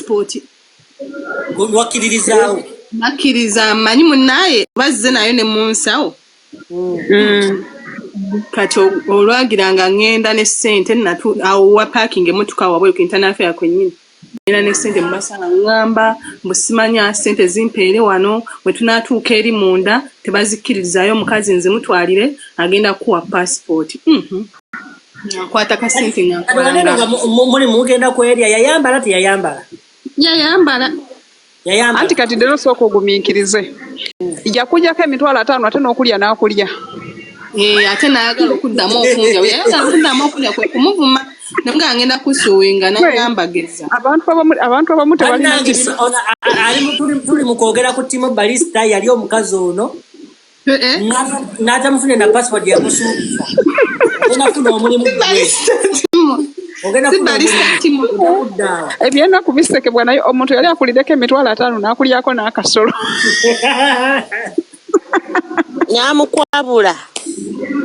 passport. Wakkiririzaawo. Nakkiriza mmanyi munnaye bazze nayo ne munsawo. Kati olwagiranga ngenda ne ssente awo wa parking emmotoka wabwe ku international kwennyini. Ngenda ne ssente mbasanga ngamba mbusimanya ssente zimpeere wano bwe tunaatuuka eri munda tebazikkirizayo omukazi nze mutwalire agenda kuwa passport. Nakwata ka ssente nga muli mugenda ku area yayambala teyayambala? Yayambala. Anti kati lero sooka ogumiikirize. Ija kujjako emitwalo 5 ate n'okulya n'akulya. Ate n'ayagala okuddamu okunja. Yayagala okuddamu okulya kwe kumuvuma. Nga ngenda kusuwinga n'angambageza. Abantu abamu tebalina kisa. Tuli mu kwogera ku Timo Balista yali omukazi ono. N'atamufune na passport yamusuubiza. Onafuna omulimu gwe. Ebyennaku bisekebwa naye omuntu yali akulireko emitwalo 5 n'akulyako n'akasolo. Nyamukwabula.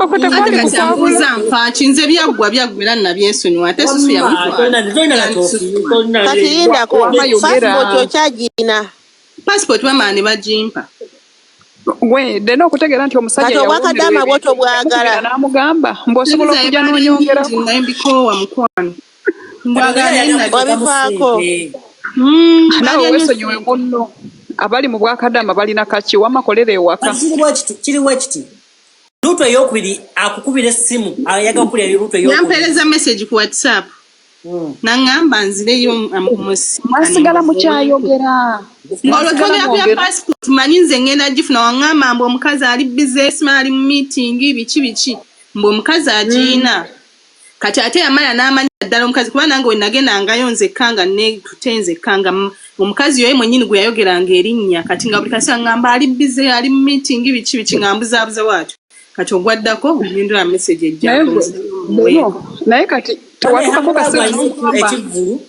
Okutekwalibuza mpaaki nze byaggwa era nabyesonyiwa ate susu yamutwala. Kati yindako passport okyagirina. Passport bamala ne bagimpa. Dena okutegeera nti omusajja obwakadama bwoto bwagala n'amugamba mb'osobola okujja n'onyongerako. Mbikowa mukwano. Wabivaako. Naawe weesonyiwe munno. Abali mu bwakadama balina kaki wamakolera ewaka. Kiriwa kiti. Luto eyokubiri akukubira essimu ayaga kulya luto eyokubiri. Yampereza message ku WhatsApp. Nangamba nzireyo mwasigala mukyayogera. Olwotwogera ku passport manyi nze ngenda gifuna wangamba mbu omukazi ali businessman ali mu meeting biki mbu omukazi agiina. Kati ate yamala n'amanya ddala omukazi kuba nange we nagendanga nzekka ne tutenzekka omukazi yoye mwennyini gwe yayogeranga erinnya kati nga buli kasanga ngamba ali busy ali mu meeting biki nga mbuzaabuza waatyo. Kati ogwaddako ngindula message ejja. Naye kati tewatukako kaseera ekivvulu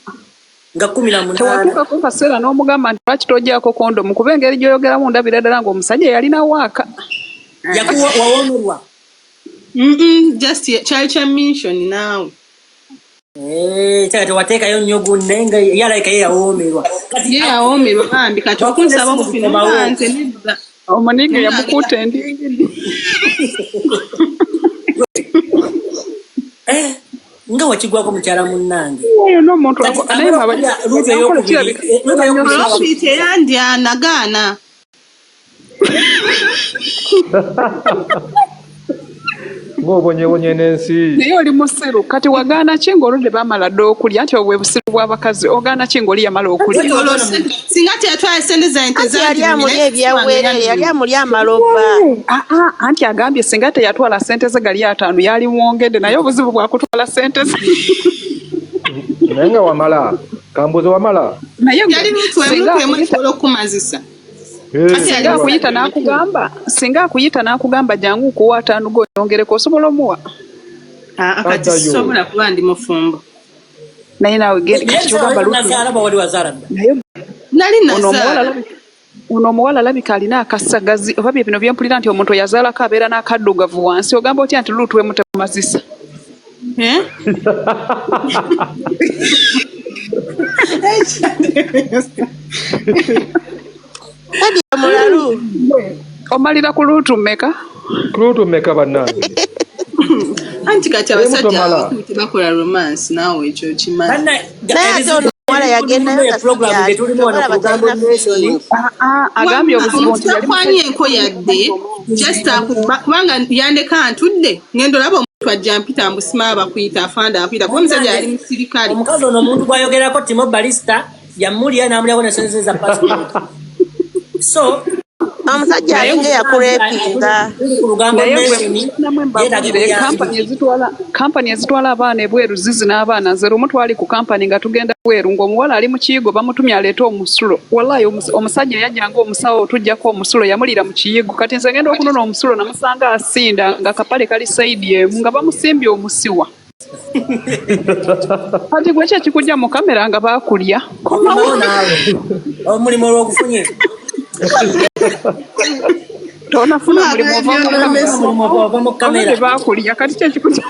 nga 18. Tewatukako kaseera n'omugamba nti lwaki tojjaako kondomu kuba engeri gy'oyogeramu ndabira ddala ng'omusajja yalina waaka. Yakuwa wawomerwa? Just kyali kya mention naawe. Tewateekayo nnyo gunne nga yalayika ye yawoomerwa. Ye yawoomerwa bambi kati okunsaba okufuna nze nedda. Omunige yamukuuta endingidi. Nga wakigwako mukyala munnange. Oyo n'omuntu luto eyokubiri teyandya nagaana. Ng'obonyebonye n'ensi. Naye oli musiru kati wagaana ki ng'oludde bamala dda okulya nti obwe busiru bw'abakazi ogaana ki ng'oli yamala okulya. Singa teyatwala ssente zente yali amuli ebyawere yali amuli amaloba. Anti agambye singa teyatwala ssente ze gali 5 yali mwongedde naye obuzibu bwakutwala ssente ze. Naye nga wamala kambuze wamala. Naye yali mutwe okumazisa. Singa akuyita n'akugamba jangu kuwa 5 gonyongereko osobola omuwa. Kati sobola kuba ndi mufumbo. Naye naawe ono omuwala alabika alina akasagazi oba bino byempulira nti omuntu yazaalako abeera n'akaddugavu wansi ogamba otya nti lutu wemutemazisa. Kadi mulalu. Omalira ku lutu mmeka? Ku lutu mmeka bannange. Anti kati abasajja bakola romance naawe ekyo kimanyi. Naye ate ono omuwala yagendayo agambye obuzibu nti yakwanye enko yadde just kubanga yandeka ntudde ngendo laba omuntu ajja mpita mbusima bakuyita afanda akuyita kuba omusajja yali musirikale. Omukazi ono omuntu gwayogerako Timo Balista yamulya n'amulyako ne ssente za passport. So omusajja alinga yakulepinga. Kampani ezitwala abaana ebweru zizi n'abaana nze lumu twali ku kampani nga tugenda bweru ng'omuwala ali mu kiyigo bamutumye aleete omusulo. Wallahi omusajja yajjanga omusawo tujjako omusulo yamulira mu kiyigo kati nze ngenda okunona omusulo namusanga asinda nga kapale kali sayidi emu nga bamusimbye omusiwa. Kati gwe kyekikujja mu kamera nga baakulya. Omulimu olw'okufunye. Tonafuna mulimu ova mu kamera. Bakulya kati kyekikujja.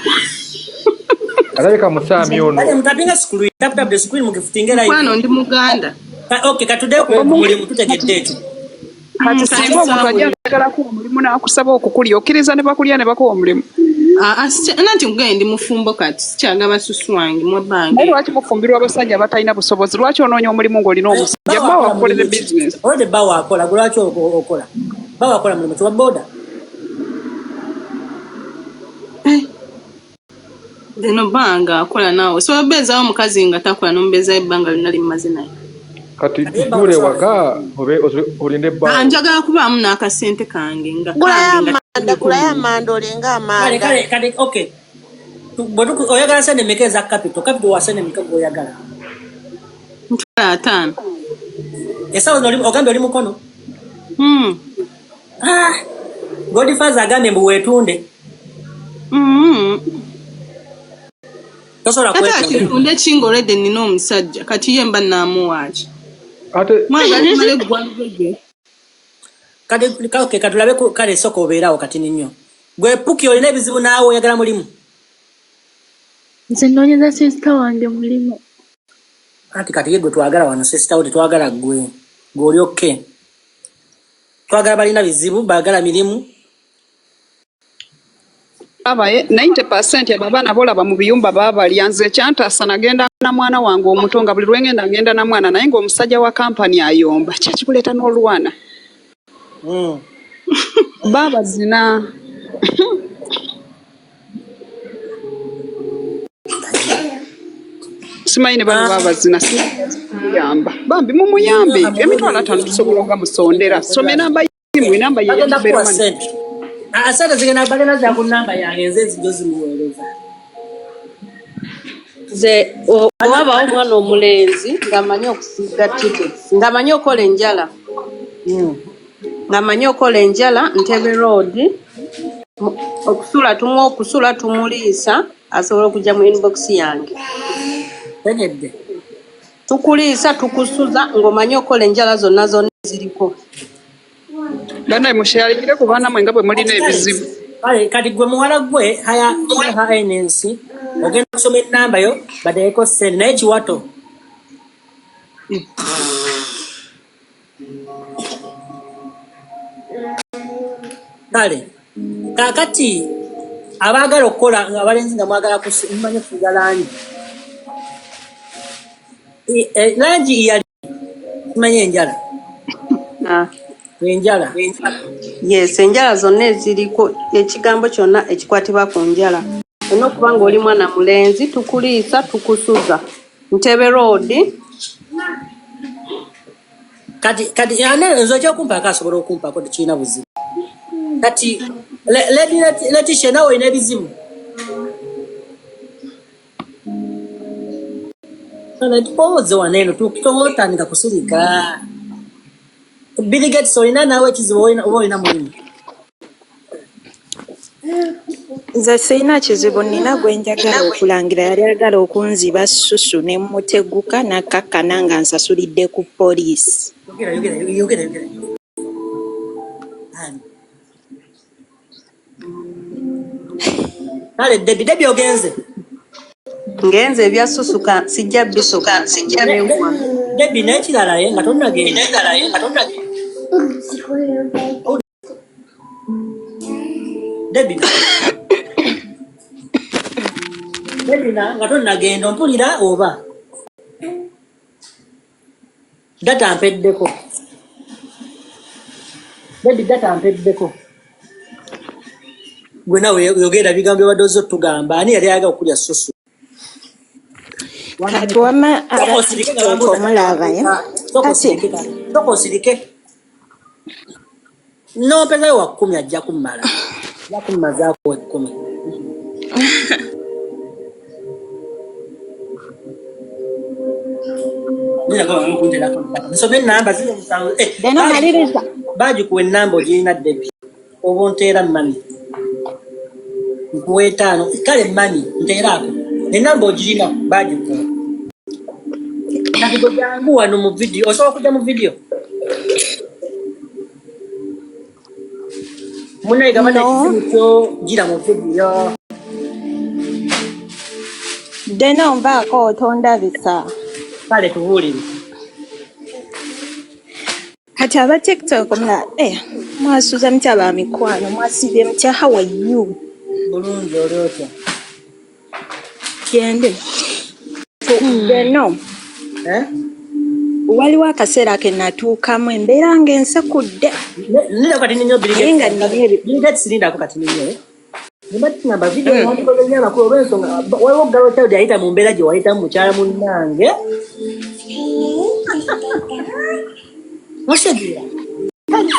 alabika musami ono. Kale mutapinga screen, tap the screen mukifutinge live. Kwano ndi Muganda. Okay, katude ku mulimu tutegedde ekyo. Kati singa omuntu ajagalako omulimu n'akusaba okukulya okkiriza ne bakulya ne bakuwa omulimu. Nanti nkugende ndi mufumbo kati sikyagaba susu wange mu bange. Naye lwaki mufumbirwa abasajja abatalina busobozi? Lwaki onoonya omulimu ng'olina omusajja? Bba wakukolera bizinesi. Olwedde bba wakola, gwe lwaki okola? Bba wakola mulimu kiwa boda. Zeno banga akola naawe. So wabeezaawo omukazi nga takola n'omubeezaawo ebbanga lyonna limaze naye. Kati tujjule waka olinde bba. Njagala kubaamu n'akasente kange nga Gulayo amanda olenga amanda. Kale okay. Oyagala sente mmeka eza capital wa sente mmeka gw'oyagala? $5. Esawo ogambye oli mukono? Godfather agambye mbu weetunde. Tosobola kwetunde. Tunde kingolede nina omusajja kati ye mba naamuwaaki. Ate Mwagala male gwalugege. Kale katulabe kale soko obeerawo kati nnyo. Gwe Puki olina ebizibu naawe oyagala mulimu? Nze nnoonyeza sisita wange mulimu. Kati ye gwe twagala wano sisita wo tetwagala gwe. Gw'oli okke. Twagala balina bizibu baagala mirimu. Abaye 90% abaana bolaba mu biyumba baabalya. Nze ekyantaasa nagenda na mwana wange omuto nga buli lwengenda ngenda na mwana naye ng'omusajja wa kampani ayomba. Kyakikuleeta n'olwana. Baba zina. Simanyi bano baba zina siyamba. Bambi mumuyambe. Emitwalo 5 tusobola okumusondera. Some namba yimu namba ye Berman. Asante zigenda bagenda za ku namba yange nze zidozi muweereza. Nze obaba omwana omulenzi ng'amanyi okusiiga tickets ng'amanyi okola enjala. Ng'amanyi okola enjala Ntebe Road okusula tumuliisa asobola okujja mu inbox yange. Tegedde. Tukuliisa tukusuza ng'omanyi okola enjala zonna ziriko. Bana mushalikire ku baana mwe nga bwe mulina ebizibu. Kati gwe muwala gwe haya NNC ogenda kusoma ennamba yo bateeko sente naye kiwato. Kale kakati abaagala okukola abalenzi nga mwagala kumanyi kufuga langi. Langi yali simanyi enjala. Enjala. Yes, enjala zonna eziriko ekigambo kyonna ekikwatibwa ku njala. Olina okuba ng'oli mwana mulenzi tukuliisa tukusuza. Ntebe Road. Kati nzo kyokumpako asobola okumpako tekirina buzibu. Kati Letitia nawe olina ebizibu. Tupoze waneeno tukitotandika kusirika. Billy Gates olina naawe ekizibu oba olina mulimu? Nze sirina kizibu nina gwe njagala okulangira yali agala okunziba susu ne muteguka n'akkakkana nga nsasulidde ku poliisi. Yogera. Kale Debbie ogenze? Ngenze ebyasusuka sijja bisuka. Debbie n'ekirala ye nga tonnagenda. Debbie nga tonnagenda ompulira oba? Data mpeddeko. Debbie data mpeddeko. Gwe nawe yogera bigambo byabadde ozze otugamba ani yali ayagala okulya susu? Kati wama okumulabayo tokosirike nopezayo wa 10 ajja kummala ajja kummazaako 10. Nsome enamba ziri musanvu bagikuwa ennamba ogirina Debbie oba onteera mami nkuwa 5 kale mami nteeraako ennamba ogirina bagikuwa. Kati gwe jangu wano mu video osobola kujja mu video munaye gabana ekizibu kyo gira mu video. Deno mbaako otondabisa. Kale tubuulire. Kati aba TikTok mula mwasuza mutya ba mikwano mwasibye mutya how are you? Bulungi oli otya? Gende. Deno. Waliwo akaseera ke natuukamu embeera ng'ensekudde. Nina kati ninyo Bill Gates linda kati ninyo. Nimati ngamba video n'andikoze nyama ko olw'ensonga waliwo Galo Child yayita mu mbeera gye wayita mukyala munnange. Washagira. Kati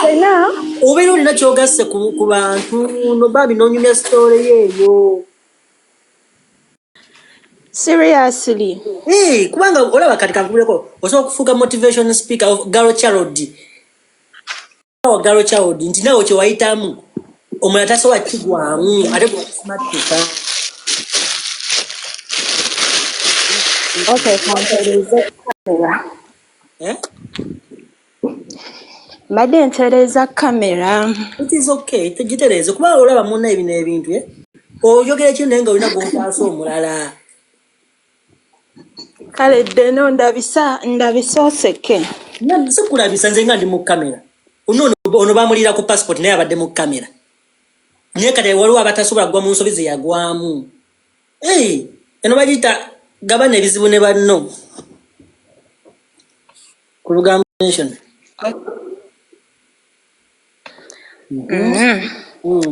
obeera olina kyogasse ku bantu no babi n'onyumya story yeeyo. Seriously. Kubanga olaba kati kakubuleko osobola okufuuka motivation speaker of Galo Child. Galo Child nti nawe kye wayitamu omulala tasobola kigwamu ate bw'okusimatuka. Okay, kantereza kamera. Mbadde ntereza kamera. It is okay, tegitereze kuba olaba munna ebino ebintu oyogera ekintu naye nga olina gw'otaasa omulala. Kale Deno ndabisooseke. Sikulabisa nze nga ndi mu kamera. Ono bamulira ku passport naye abadde mu kamera. Naye kati waliwo abatasobola kugwa mu nsobi ze yagwamu. Eno bagiyita gabana ebizibu ne banno. Ku lugambo nation.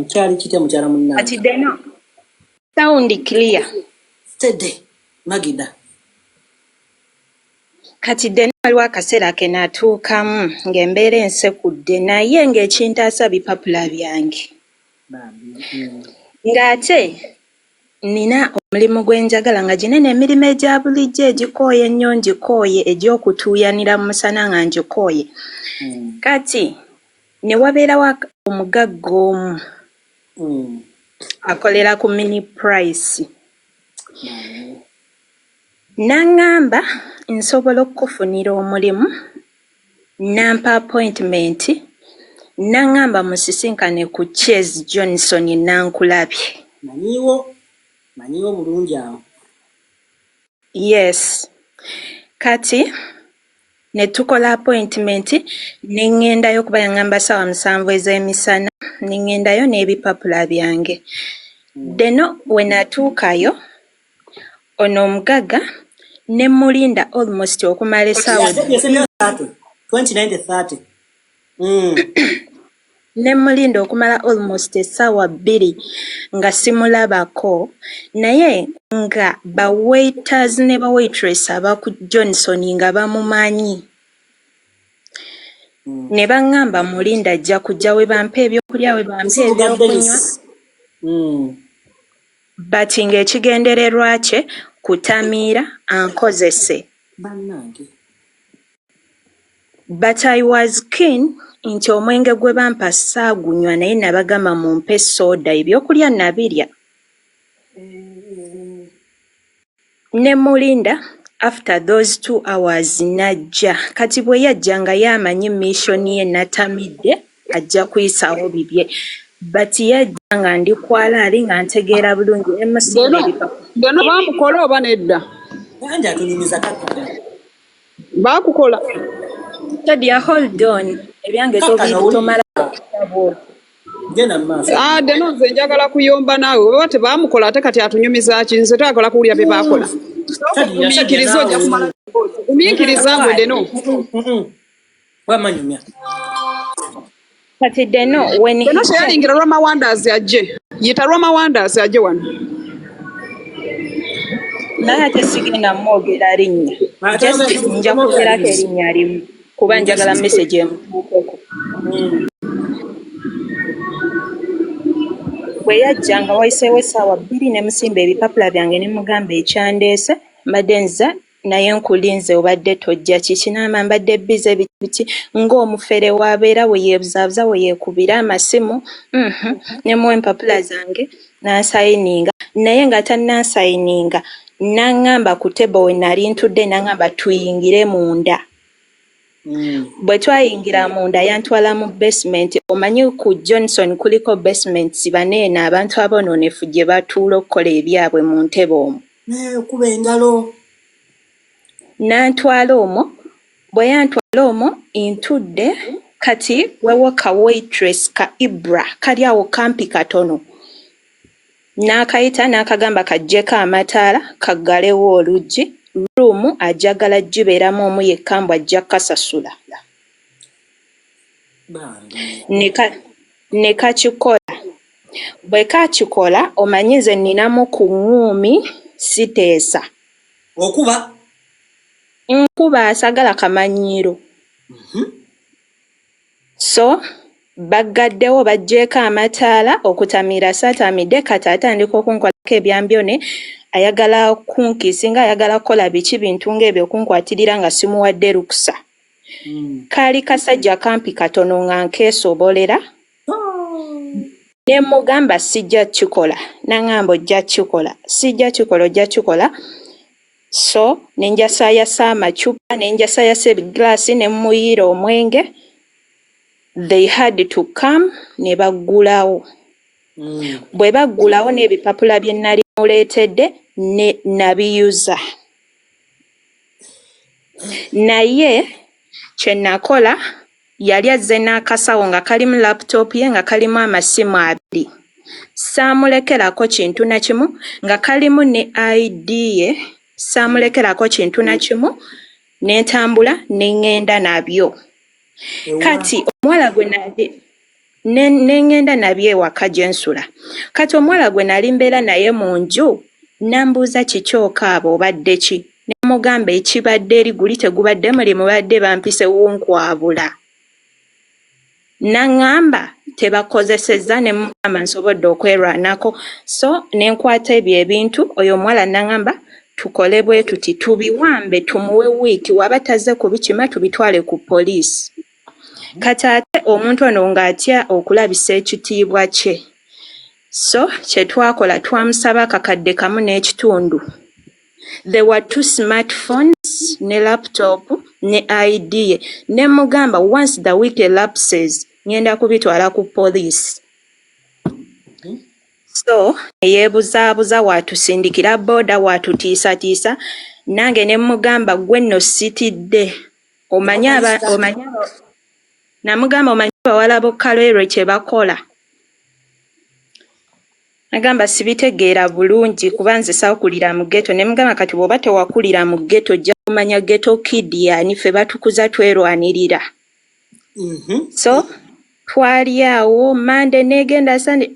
Kyali kitya mukyala munnange. Kati Deno. Sound clear. Steady. Magida. Kati Deno waliwo akaseera ke natuukamu ng'embeera ensekudde naye ng'ekintaasa bipapula byange. Ng'ate nina omulimu gwe njagala nga ginene emirimu egya bulijjo egikooye ennyo ngikooye egy'okutuuyanira mu musana nga ngikooye. Kati ne wabeerawo omugagga omu akolera ku mini price. N'angamba nsobola okufunira omulimu nampa appointment n'angamba musisinkane ku Chase Johnson Nankulabye. Manyiwo bulungi awo. Yes. Kati ne tukola appointment n'ŋŋendayo kuba yaŋŋamba ssaawa 7 ez'emisana n'ŋŋendayo n'ebipapula byange. Deno we natuukayo ono omugagga ne mulinda almost okumala essaawa 29:30. Ne mulinda okumala almost essaawa 2 nga simulabako naye nga ba waiters ne ba waitress abaku Johnson nga bamumanyi. Ne baŋŋamba mulinda ajja kujja we bampa ebyokulya we bampa ebyokunywa. But ng'ekigendererwa kye kutamiira ankozese. But I was keen nti omwenge gwe bampa saagunywa naye nabagamba mumpe soda ebyokulya nabirya. Ne mulinda after those 2 hours najja. Kati bwe yajja nga yamanyi mission ye natamidde ajja kuyisaawo bibye. But yajja nga ndi kwalaali nga ntegeera bulungi Deno bamukola oba nedda? Andi atunyumiza kaka. Bakukola? Tadia hold on. Ebyange tomala kutabo. Genda maaso. Deno nze njagala kuyomba naawe. Oba tebamukola ate kati atunyumiza ki? Nze twagala kuwulira bye bakola. Gumiikiriza ojja kumala. Gumiikiriza gwe Deno. Wamanyumya. Kati Deno Deno teyalingira Roma Wonders ajje. Yita Roma Wonders ajje wano. Naye ate sigenda mwogera linnya. Just nja kugerako erinnya limu. Kuba njagala message emutuukeko. Bwe yajja nga wayiseewo essaawa 2 ne musimba ebipapula byange ne mugamba ekyandeese mbadde nza naye nkulinze obadde tojja kiki n'ama mbadde bize biki ng'omufere wabeera we yeebuzaabuza we yeekubira amasimu ne muwa empapula zange n'ansayininga naye nga tannansayininga n'aŋŋamba ku tebo we nali ntudde n'aŋŋamba tuyingire munda. Bwe twayingira munda yantwala mu basement. Omanyi ku Johnson kuliko basement baneena abantu abonoonefu gye batuula okukola ebyabwe mu ntebe omwo. Ne kuba engalo. N'antwala omwo. Bwe yantwala omwo ntudde kati wewo ka waitress ka Ibra kali awo kampi katono. N'akayita n'akagamba kaggyeko amataala kaggalewo oluggi. Ruumu ajagala gibeeramu omu yekka mbw ajja kasasula. Ne kakikola. Bwe kakikola omanyi nze nninamu ku ŋŋuumi siteesa. Okuba? Nkuba asagala kamanyiiro. So baggaddewo baggyeeko amataala okutamira saatamidde kati atandika okunkwatako ebyambyone ayagala kunkiisinga ayagala kukola biki bintu ng'ebyo okunkwatirira nga simuwadde lukusa. Kaali kasajja kampi katono nga nkeesobolera. Ne mugamba sijja kikola. N'angamba ojja kikola. Sijja kikola ojja kikola. So ne njasaayasa amacupa ne njasaayasa ebiglaasi ne mmuyiira omwenge. They had to come ne baggulawo. Bwe baggulawo n'ebipapula bye nali muleetedde ne nabiyuza. Naye kye nakola yali azze n'akasawo nga kalimu laptop ye nga kalimu amasimu abiri. Saamulekerako kintu na kimu nga kalimu ne ID ye. Saamulekerako kintu na kimu ne ntambula ne ŋŋenda nabyo. Kati omuwala gwe nali ne ŋŋenda nabyo ewaka gye nsula. Kati omuwala gwe nali mbeera naye mu nju n'ambuuza kikyoka abo obadde ki. Ne mugamba ekibadde eri guli tegubadde mulimu badde bampise wunkwabula. N'aŋŋamba tebakozesezza ne mugamba nsobodde okwerwanako. So ne nkwata ebyo ebintu oyo omuwala n'aŋŋamba tukole bwe tuti tubiwambe tumuwe wiiki waba tazze kubikima tubitwale ku poliisi. Kati ate omuntu ono ng'atya okulabisa ekitiibwa kye. So kye twakola twamusaba akakadde kamu n'ekitundu. There were 2 smartphones ne laptop ne ID ye. Ne mugamba once the week elapses ngenda kubitwala ku poliisi. So yeebuzaabuza waatusindikira booda waatutiisatiisa. Nange ne mugamba gwe nno sitidde. Namugamba omanyi abawala b'Okalwero kye bakola. Nagamba sibitegeera bulungi kuba nze saakulira mu ghetto. Ne mugamba kati bw'oba tewakulira mu ghetto ojja kumanya ghetto kid yani ffe batukuza twerwanirira. So twali awo Monday negenda Sunday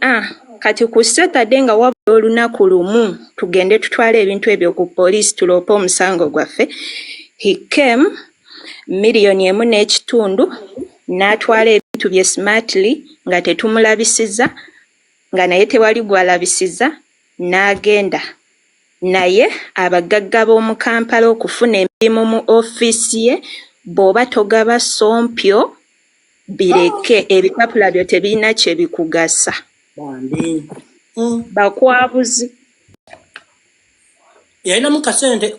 kati ku Saturday nga wabula olunaku lumu tugende tutwale ebintu ebyo ku poliisi tuloope omusango gwaffe. He came $1.5 n'atwala ebintu bye smartly nga tetumulabisiza nga naye tewali gwalabisiza n'agenda. Naye abagagga b'omu Kampala okufuna emirimu mu ofiisi ye bw'oba togaba sompyo bireke ebipapula byo tebirina kye bikugasa. Bakwabuzi. Yalinamu kasente.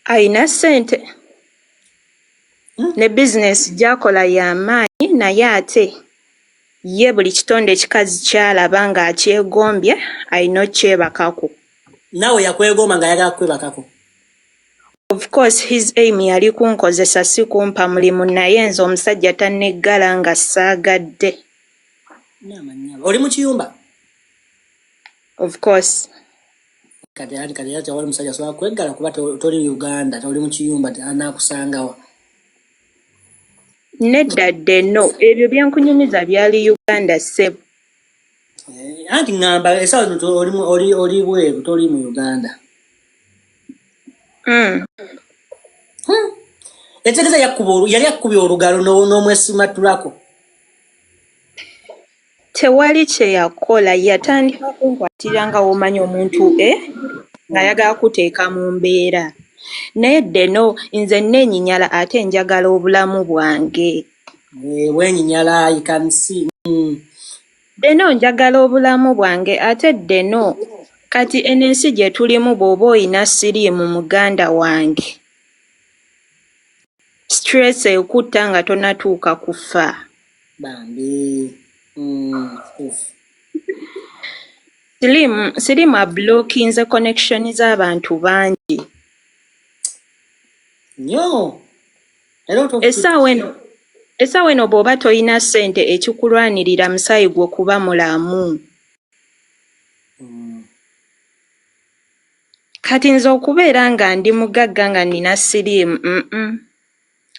Ayina ssente. Ne bizinesi gy'akola y'amaanyi naye ate ye buli kitonde ekikazi kyalaba ng'akyegombye ayina okyebakako. Naawe yakwegomba nga yagala kwebakako? Of course his aim yali kunkozesa si kumpa mulimu naye nze omusajja tanneggala nga saagadde. Oli mu kiyumba? Of course. Kati yati wali musajja asobola kweggala kuba toli Uganda, toli mu kiyumba anaakusangawa. Nedda no ebyo byenkunyumiza byali Uganda ssebo. Anti ngamba esawa oli bweru toli mu Uganda. Etegeza yali akkubye olugalo n'omwesimatulako. Tewali kye yakola yatandika kunkwatirira nga womanyi omuntu nga yagala kuteeka mu mbeera. Naye deno nze neenyinyala ate njagala obulamu bwange. Wenyinyala I can see. Deno njagala obulamu bwange ate deno kati enensi gye tulimu bw'oba oyina siriimu muganda wange. Stress ekutta nga tonatuuka kufa. Bambi. Sirimu ablockinze connection z'abantu bangi. Nnyo. Essaawa eno bw'oba toyina ssente ekikulwanirira musaayi gwo kuba mulamu. Kati nze okubeera nga ndi mugagga nga nina siriimu,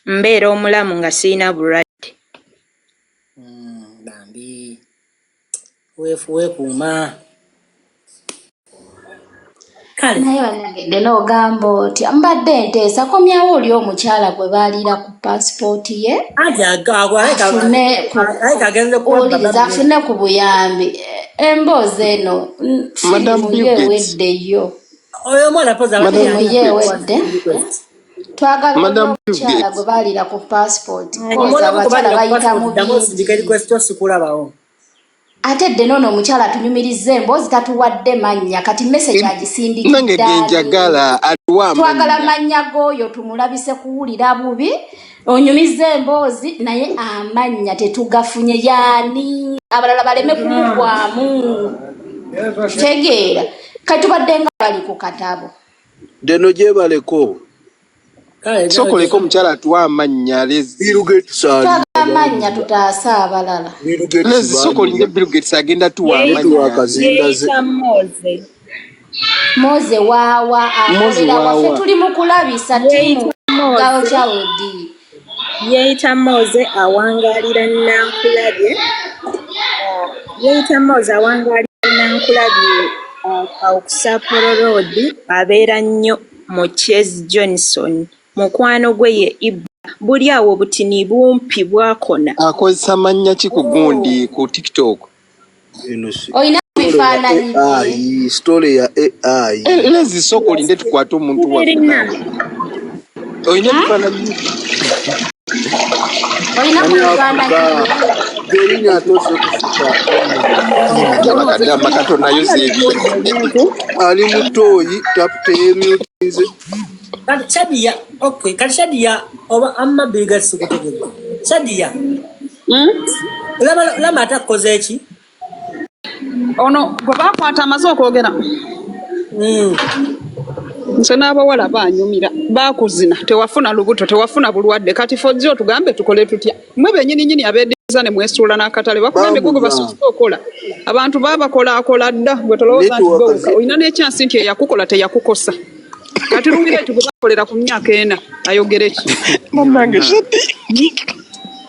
mbeera omulamu nga sirina bulwadde. Bambi. Weekuuma. Naye wanagedde n'ogamba oti mbadde nteesa komyawo oli omukyala gwe baaliira ku paasipooti ye afune ku buyambi emboozi eno eweddeyo ewedde twagala omukyala gwe baaliira ku paasipooti abakyala bayita mu bingi ate dde noono omukyala atunyumiriza emboozi tatuwadde mannya kati message agisindikitwagala mannya g'oyo tumulabise kuwulira bubi onyumiza emboozi naye amannya tetugafunye yaani abalala baleme kumugwamu tegeera kati tubadde nga bali ku katabo deno gyebaleko sokoleko omukyala atuwa amannya amanya tutaasa abalala sokolinga Bill Gates agenda tuwa amanya Moze waawa akolera waffe tuli mu kulabisa tiimu gawo kyawedi yeeyita Moze awangaalira Nankulabye Okusapolo Road abeera nnyo mu Ches Johnson mukwano gwe ye Ibba buli awo butini bumpi bwakona akozesa mannya ki ku gundi ku TikTok oyina bifaananyi story ya AI lezi soko linde tukwata omuntu wa oyina bifaananyi Gerinya tose kufuta makato nayo zebi ali mutoyi tapte mutize Shadia, okay. Kan Shadia, oba amma biga sikutegeka. Shadia. Lama atakoze ki? Ono bwe bakwata amaze okwogera. Nse n'abawala banyumira bakuzina tewafuna lubuto tewafuna bulwadde kati fojjo tugambe tukole tutya mwe bennyini nyini abeddiza ne mwesuula n'akatale bakugambe gwe basuubira okola abantu babakola dda gwe tolowooza nti gwe olina n'ekyansi nti eyakukola teyakukosa kati lumbira tukukolera ku myaka 4 ayogere ki munnange shati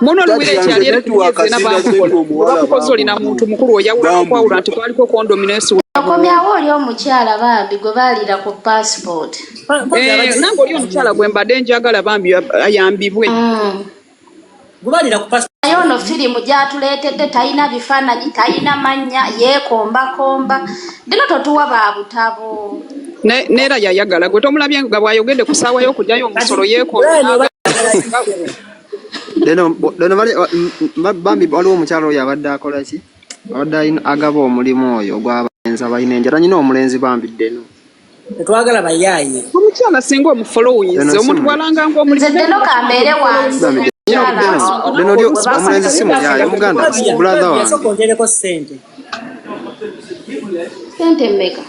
muno lumbira ekyali etuwakazina bakukoza olina muntu mukulu oyawula okwawula nti kwaliko kondominensi okomyawo oli omukyala bambi gwe baaliira ku passport nange oli omukyala gwe mbadde njagala bambi ayambibwe gubalira ku passport naye ono firimu gyatuleetedde talina bifaananyi talina mannya yeekombakomba dino totuwa baabutabo neera yayagala gwe tomulabye nga bw'ayogedde ku ssaawa y'okugyayo omusolo yeekomba bambi waliwo omukyala oyo abadde akola ki abadde agaba omulimu oyo ogw'abalenzi abalina enjala nyina omulenzi bambi ddeno tetwagala bayaaye omukyala singa omufolowize omutwalanga ng'omulimu kambeere wansi ddeno oli omulenzi si muyaaye omuganda bulatha wange sente mmeka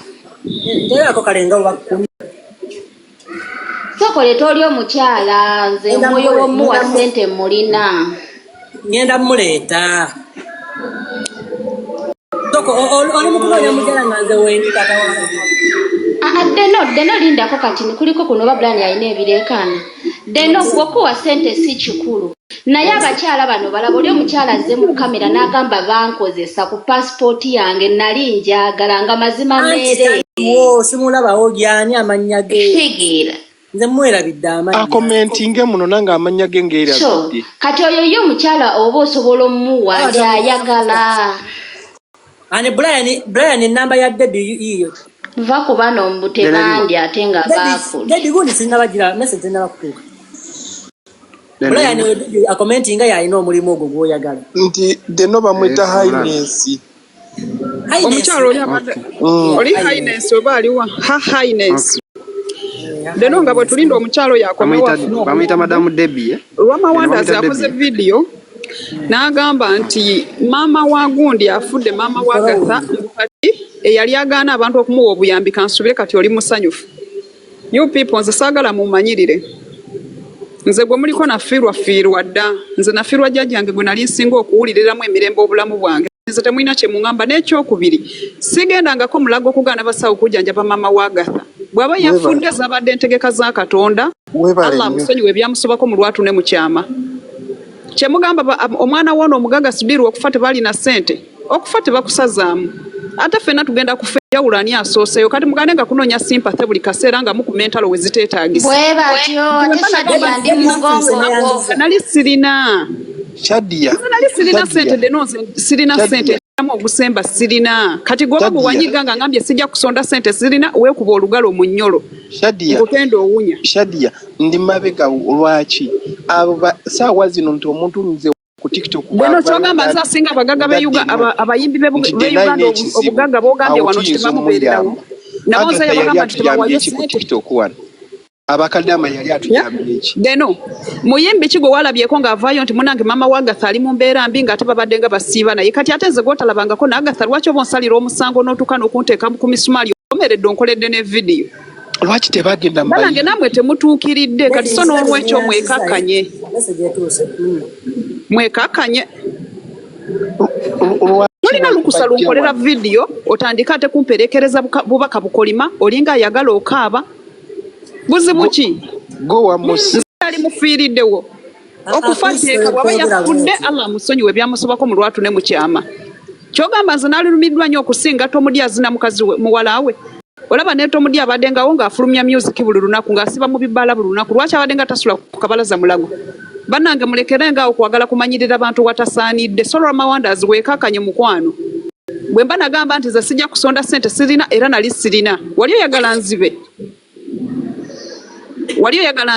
nterako kalenga wakumi sokole toli omukyala nze omwoyo w'omuwa ssente mulina ngenda muleeta oli mukunoonya mukyala nga nze wendi deno lindako kati kuliko kuno babulani alina ebireekaana deno okuwa ssente si kikulu naye abakyala bano balaba oli omukyala azze mu kamera n'agamba bankozesa ku paasipooti yange nali njagala nga mazima meere simulabawo gyani amanya ge tegeera nze mwerabidde amanya akomentinge muno nange amanya ge ngeerabidde kati oyo ye omukyala oba osobola omuwa gy'ayagala ane Brian enamba ya Debbie iyo va ku bano mbutebandi ate nga baafula Debbie gundi sinnabagira message nabakutuuka Brian akomentinga yalina omulimu ogwo gw'oyagala nti deno bamwita highness omukyalo oli highness oba aliwa highness deno nga bwe tulinda omukyalo bamuyita madamu Debbie Lwamawandazi akoze video n'agamba nti maama wa gundi afudde maama wa Gatha kati eyali agaana abantu okumuwa obuyambi kansubire kati oli musanyufu. You people nze saagala mumanyirire. Nze gwe muliko nafiirwa dda. Nze nafiirwa jjajjange gwe nali nsinga okuwuliriramu emirembe obulamu bwange. Nze temulina kye muŋŋamba n'ekyokubiri. Sigendangako mulago okugaana basawo kujjanjaba maama wa Agatha. Bw'aba yafudde zabadde entegeka za Katonda. Allah musonyiwe ebyamusobako mu lwatu ne mu kyama. Kye mugamba omwana w'ono omugaga Sibiru okufa tebalina ssente. Okufa tebakusazaamu. Ate ffenna tugenda kufa enjawulo ani asooseyo kati mugande nga kunoonya sympathy buli kaseera nga mukumentalo we ziteetaagisa. Bwe batyo ate Shadia ndi mugongo nali sirina. Shadia. Nali sirina ssente denonze sirina ssente mu ogusemba sirina. Kati goba bwe wanyiga nga ngambye sijja kusonda ssente sirina weekuba olugalo mu nnyolo. Shadia. Ngutenda owunya. Shadia ndi mabega lwaki abo saawa zino nti omuntu nze ku TikTok bano kyogamba nze asinga abagaga abayimbi b'Uganda obugaga bwogambye wano temamubeererawo nabo nze yabagamba nti tebawayo ku TikTok wano abakadama yali atuyambye eki deno muyimbi kigo walabyeko ng'avaayo nti munange mama wa Agatha ali mu mbeera mbi ng'ate babadde nga basiiba naye kati ate nze gw'otalabangako na Agatha lwaki oba onsalira omusango n'otuuka n'okunteeka ku misumaali omeredde onkoledde ne vidiyo lwaki tebagenda banange namwe temutuukiridde kati so n'olwekyo mwekakkanye mwekakkanye tolina lukusa lunkolera vidiyo otandika ate kumperekereza bubaka bukolima olinga ayagala okaaba buzibu ki ali mufiiriddewo okufa teeka bwaba yafudde Allah musonyiwe ebyamusobako mu lwatu ne mu kyama kyogamba nze nalumiddwa nnyo okusinga Tomudi azina mukazi muwala we olaba ne Tomudi abadde ngawo ng'afulumya music buli lunaku ng'asiba mu bibbaala buli lunaku lwaki abadde nga tasula ku kabalaza mulago bannange mulekere nga okwagala kumanyirira abantu watasaanidde Solwa Mawandazi weekakkanye mukwano bwe mba nagamba nti ze sijja kusonda ssente sirina era nali sirina wali oyagala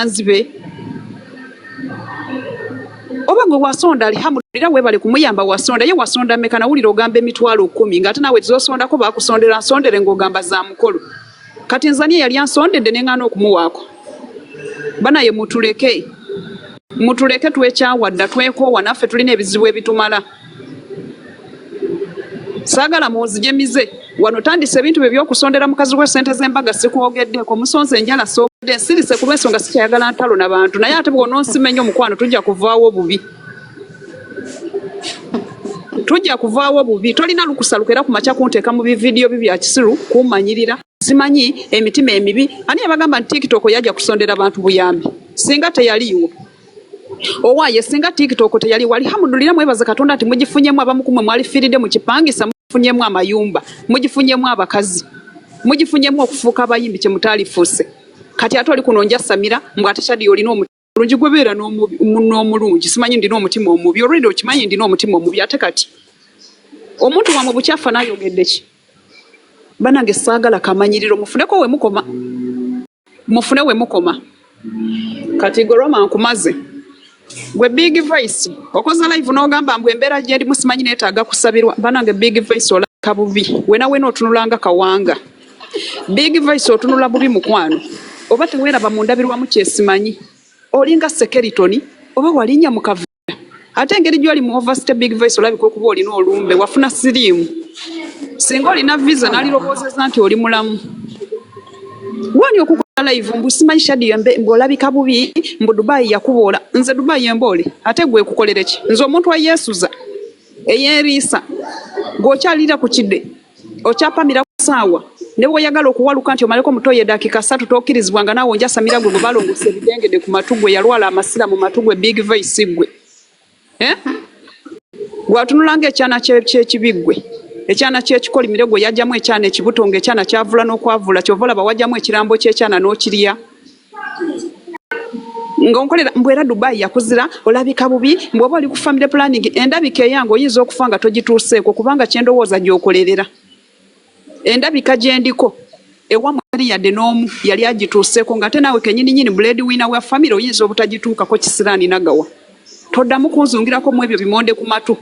nzibe oba gwe wasonda alihamudulira webale kumuyamba wasonda ye wasonda meka nawulira ogamba emitwalo 10 ng'ate nawe tizosondako bakusondera nsondere ng'ogamba za mukolo kati nzania yali ansondedde neŋŋaana okumuwaako banaye mutuleke twekyawadda twekoowa naffe tulina ebizibu ebitumala saagala muwozijemize wano tandise ebintu bye by'okusondera mukazi we ssente z'embaga sikwogeddeeko musonze enjala soogedde nsirise ku lw'ensonga sikyayagala ntalo n'abantu naye ate bw'onoonsimenya omukwano tujja kuvaawo bubi tolina lukusa lukera ku makya kunteeka mu bividiyo bibya kisiru kummanyirira simanyi emitima emibi ani yabagamba nti TikTok yajja kusondera abantu buyambi singa teyaliiwo owaaye singa TikTok teyali wali hamudulira mwebaza Katonda nti mugifunyemu abamu kumwe mwalifiiridde mu kipangisa mugifunyemu amayumba mugifunyemu abakazi mugifunyemu okufuuka abayimbi kye mutaalifuuse kati ate oli kuno nja Samira mbw ate Shadia olina omulungi gwebeera n'omulungi simanyi ndina omutima omubi olwedi okimanyi ndina omutima omubi ate kati omuntu wamwe bukyafa n'ayogedde ki banange saagala kamanyiriro mufuneko we mukoma kati gwe Roma nkumaze gwe Big Voice okoza live n'ogamba mbwe embeera gye ndi musimanyi neetaaga kusabirwa banange Big Voice olaka bubi wenawe n'otunulanga kawanga Big Voice otunula bubi mukwano oba teweeraba mu ndabirwamu kyesimanyi olinga Sekeritoni oba walinnya mu kavuga ate engeri gy'oli mu Overstate Big Voice olabika okuba olina olumbe wafuna siriimu singa olina visa n'aliroboozeza nti oli mulamu wani okukola live mbu simanyi Shadia ng'olabika bubi mbu Dubai yakuboola nze Dubai emboole ate gwe kukolere ki nze omuntu ayeesuza eyeeriisa ng'okyalira ku kidde okyapamira ku ssaawa ne bw'oyagala okuwaluka nti omaleko mutoye dakiika 3 tokkirizibwanga naawe onja Samira gwe balongose ebidengede ku matu gwe yalwala amasira mu matu gwe Big Voice gwe gwatunulanga ekyana ky'ekibiggwe ekyana ky'ekikolimire gwe yajjamu ekyana ekibutongo ekyana kyavula n'okwavula kyova olaba wajjamu ekirambo ky'ekyana n'okirya ng'onkolera mbw era Dubai yakuzira olabika bubi mbw'oba oli ku family planning endabika eyange oyinza okufa nga togituuseeko kubanga kyendowooza gy'okolerera endabika gyendiko ewamu yali yadde n'omu yali agituuseeko ng'ate naawe kenyininyini breadwinner wa family oyinza obutagituukako kisiraani nagawa toddamu kunzungirako mu ebyo bimonde ku matu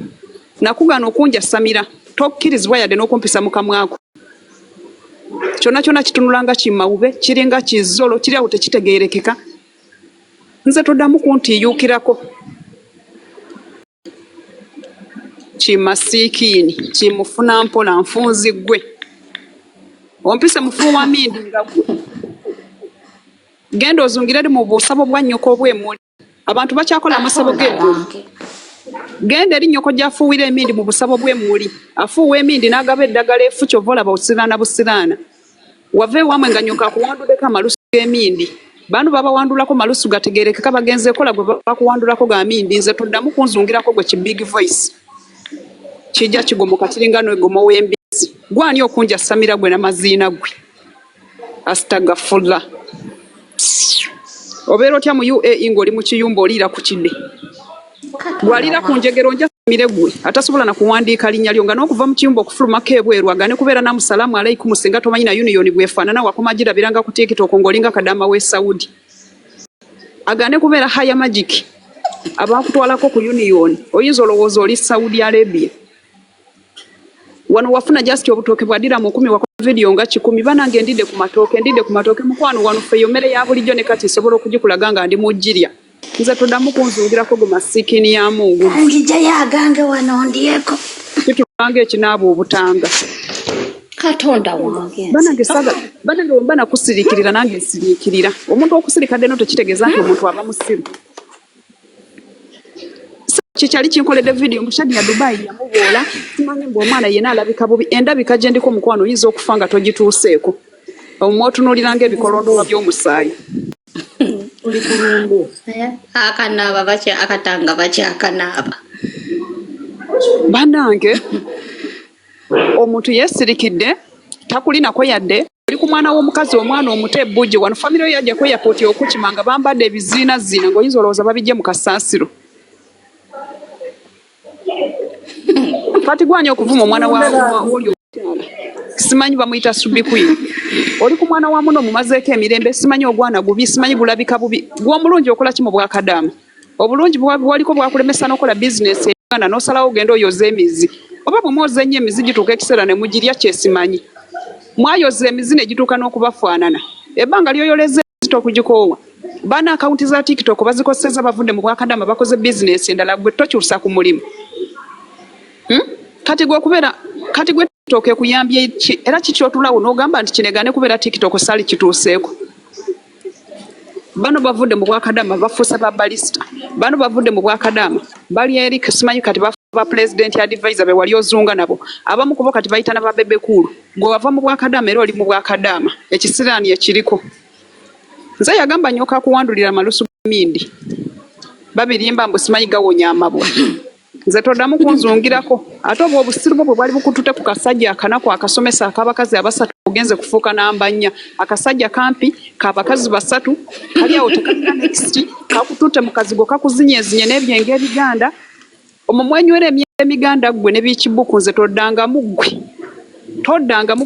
nakugana okunja Samira tokkirizibwa yadde n'okumpisa mu kamwako kyonna kyonna kitunulanga kimawube kiringa kizolo kiri awo tekitegeerekeka nze toddamu kuntiyuukirako kimasiikiini kimufuna mpola nfunzi gwe ompise mufu wa mindi nga gwe genda ozungire mu busabo bwa nnyoko obw'emmuli abantu bakyakola amasabo g'emmuli genda eri nnyoko gy'afuuwira emindi mu busabo bw'emmuli afuuwa emindi n'agaba eddagala efu kyova olaba busiraana busiraana wava ewamwe nga nnyoko akuwanduddeko amalusu g'emindi bantu babawandulako malusu gategerekeka bagenze kola gwe bakuwandulako ga mindi nze toddamu kunzungirako gwe ki big voice kijja kigomoka kiringa n'egomo w'embizzi gwani okunja samira gwe n'amaziina gwe astagafullah obeera otya mu UAE ng'oli mu kiyumba oliira ku kidde gwalira ku njegero nja samire gwe atasobola na kuwandiika linnya lyo nga n'okuva mu kiyumba okufulumako ebweru agane kubeera na musalamu alaikum singa tomanyi na union bwefaanana wakoma girabiranga ku TikTok ng'olinga kadama w'e Saudi agane kubeera haya magic abakutwalako ku union oyinza olowooza oli Saudi Arabia wano wafuna just obutooke bwadira mu 10 wako video nga 10 banange ndidde ku matooke mukwano wano feyo mmere ya bulijjo ne kati sobola okugikulaga nga ndi mujjirya nze toddamu kunzungirako gwe masikini ya Mungu angija yagange wano ndiyeko kitulanga ekinaaba obutanga Katonda wange banange saga banange bana kusirikirira nange nsirikirira omuntu okusirikadde no tekitegeeza nti omuntu aba musiru kikyali kinkoledde video mushadi ya Dubai yamuboola simanyi mbu omwana yena alabika bubi endabika gye ndiko mukwano oyinza okufa nga togituuseeko omwotunuuliranga ebikolondoola by'omusaayi oli kulungu akanaaba akatanga bakyakanaaba banange omuntu yeesirikidde takulinako yadde oli ku mwana w'omukazi omwana omuto ebbujje wano famire yajja ku airport okukima nga bambadde ebiziinaziina ng'oyinza olowooza babijje mu kasaasiro kati gwanya okuvuma omwana w'oli omukyala simanyi bamuyita subikwi oli ku mwana wa muno mumazeeko emirembe simanyi ogwana gubi simanyi bulabika bubi gw'omulungi okola ki mu bwakadaama obulungi bwaliko bwakulemesa n'okola bizinesi eganda n'osalawo ogenda oyoza emizi oba bwe mwoza ennyo emizi gituuka ekiseera ne mugirya kyesimanyi mwayoza emizi ne gituuka n'okubafaanana ebbanga lyoyoleza emizi tokugikoowa baana akawunti za TikTok bazikoseza bavudde mu bwakadaama bakoze bizinesi endala gwe tokyusa ku mulimu kati gwe TikTok ekuyambye ki era kikyotulawo n'ogamba nti kinegane kubeera TikTok sali kituuseeko bano bavudde mu bwakadaama bafuusa ba balista bano bavudde mu bwakadaama bali eri simanyi kati ba president advisor be wali ozunga nabo abamu kubo kati bayitana ba bebekulu gwe wava mu bwakadaama era oli mu bwakadaama ekisiraani ekiriko nze yagamba nyoka kuwandulira malusu mindi babirimba mbu simanyi gawonya amabwa nze toddamu kunzungirako ate obwo obusiru bwe bwali bukutute ku kasajja akanaku akasomesa ak'abakazi abasatu ogenze kufuuka namba 4 akasajja kampi k'abakazi basatu kali awo tekalina next kakutute mu kazigo kakuzinyezinye n'ebyenge ebiganda omumwenywera emiganda gwe ne bikibuku nze toddangamu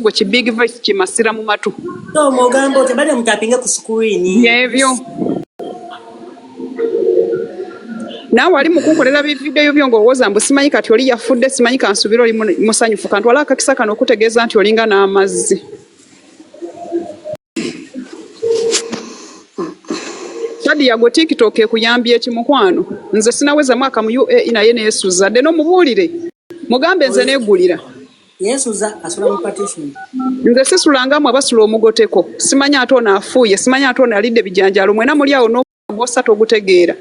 gwe ki big voice kimasira mu matu omugambo tebali omutapinga ku screen yebyo naawe ali mukunkolera bividiyo byo ng'owooza mbu simanyi kati oli yafudde simanyi kansubira oli musanyufu kantwala akakisa kano okutegeeza nti olinga n'amazzi kadi yago TikTok ekuyambye ekimukwano nze sinaweza mwaka mu UAE naye neesuza dde n'omubuulire mugambe nze neegulira yesuza asula mu partition nze sisulangamu abasula omugoteko simanyi ate ono afuuye simanyi ate ono alidde bijanjalo mwena muli awo n'ogwosatu ogutegeera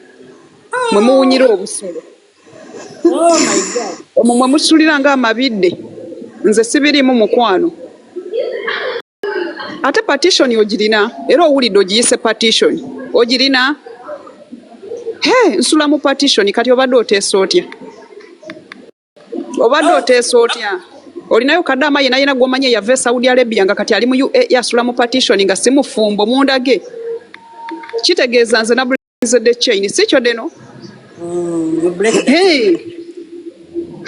mwe muwunyira obusulo omwo mwe musulira ng'amabidde nze sibirimu mukwano ate partition ogirina era owulidde ogiyise partition ogirina nsula mu partition kati obadde oteesa otya olinayo kadaama yenayina gw'omanyi yava e Saudi Arabia nga kati ali mu UAE asula mu partition nga si mufumbo mundage kitegeeza nze nabulize the chain si kyo deno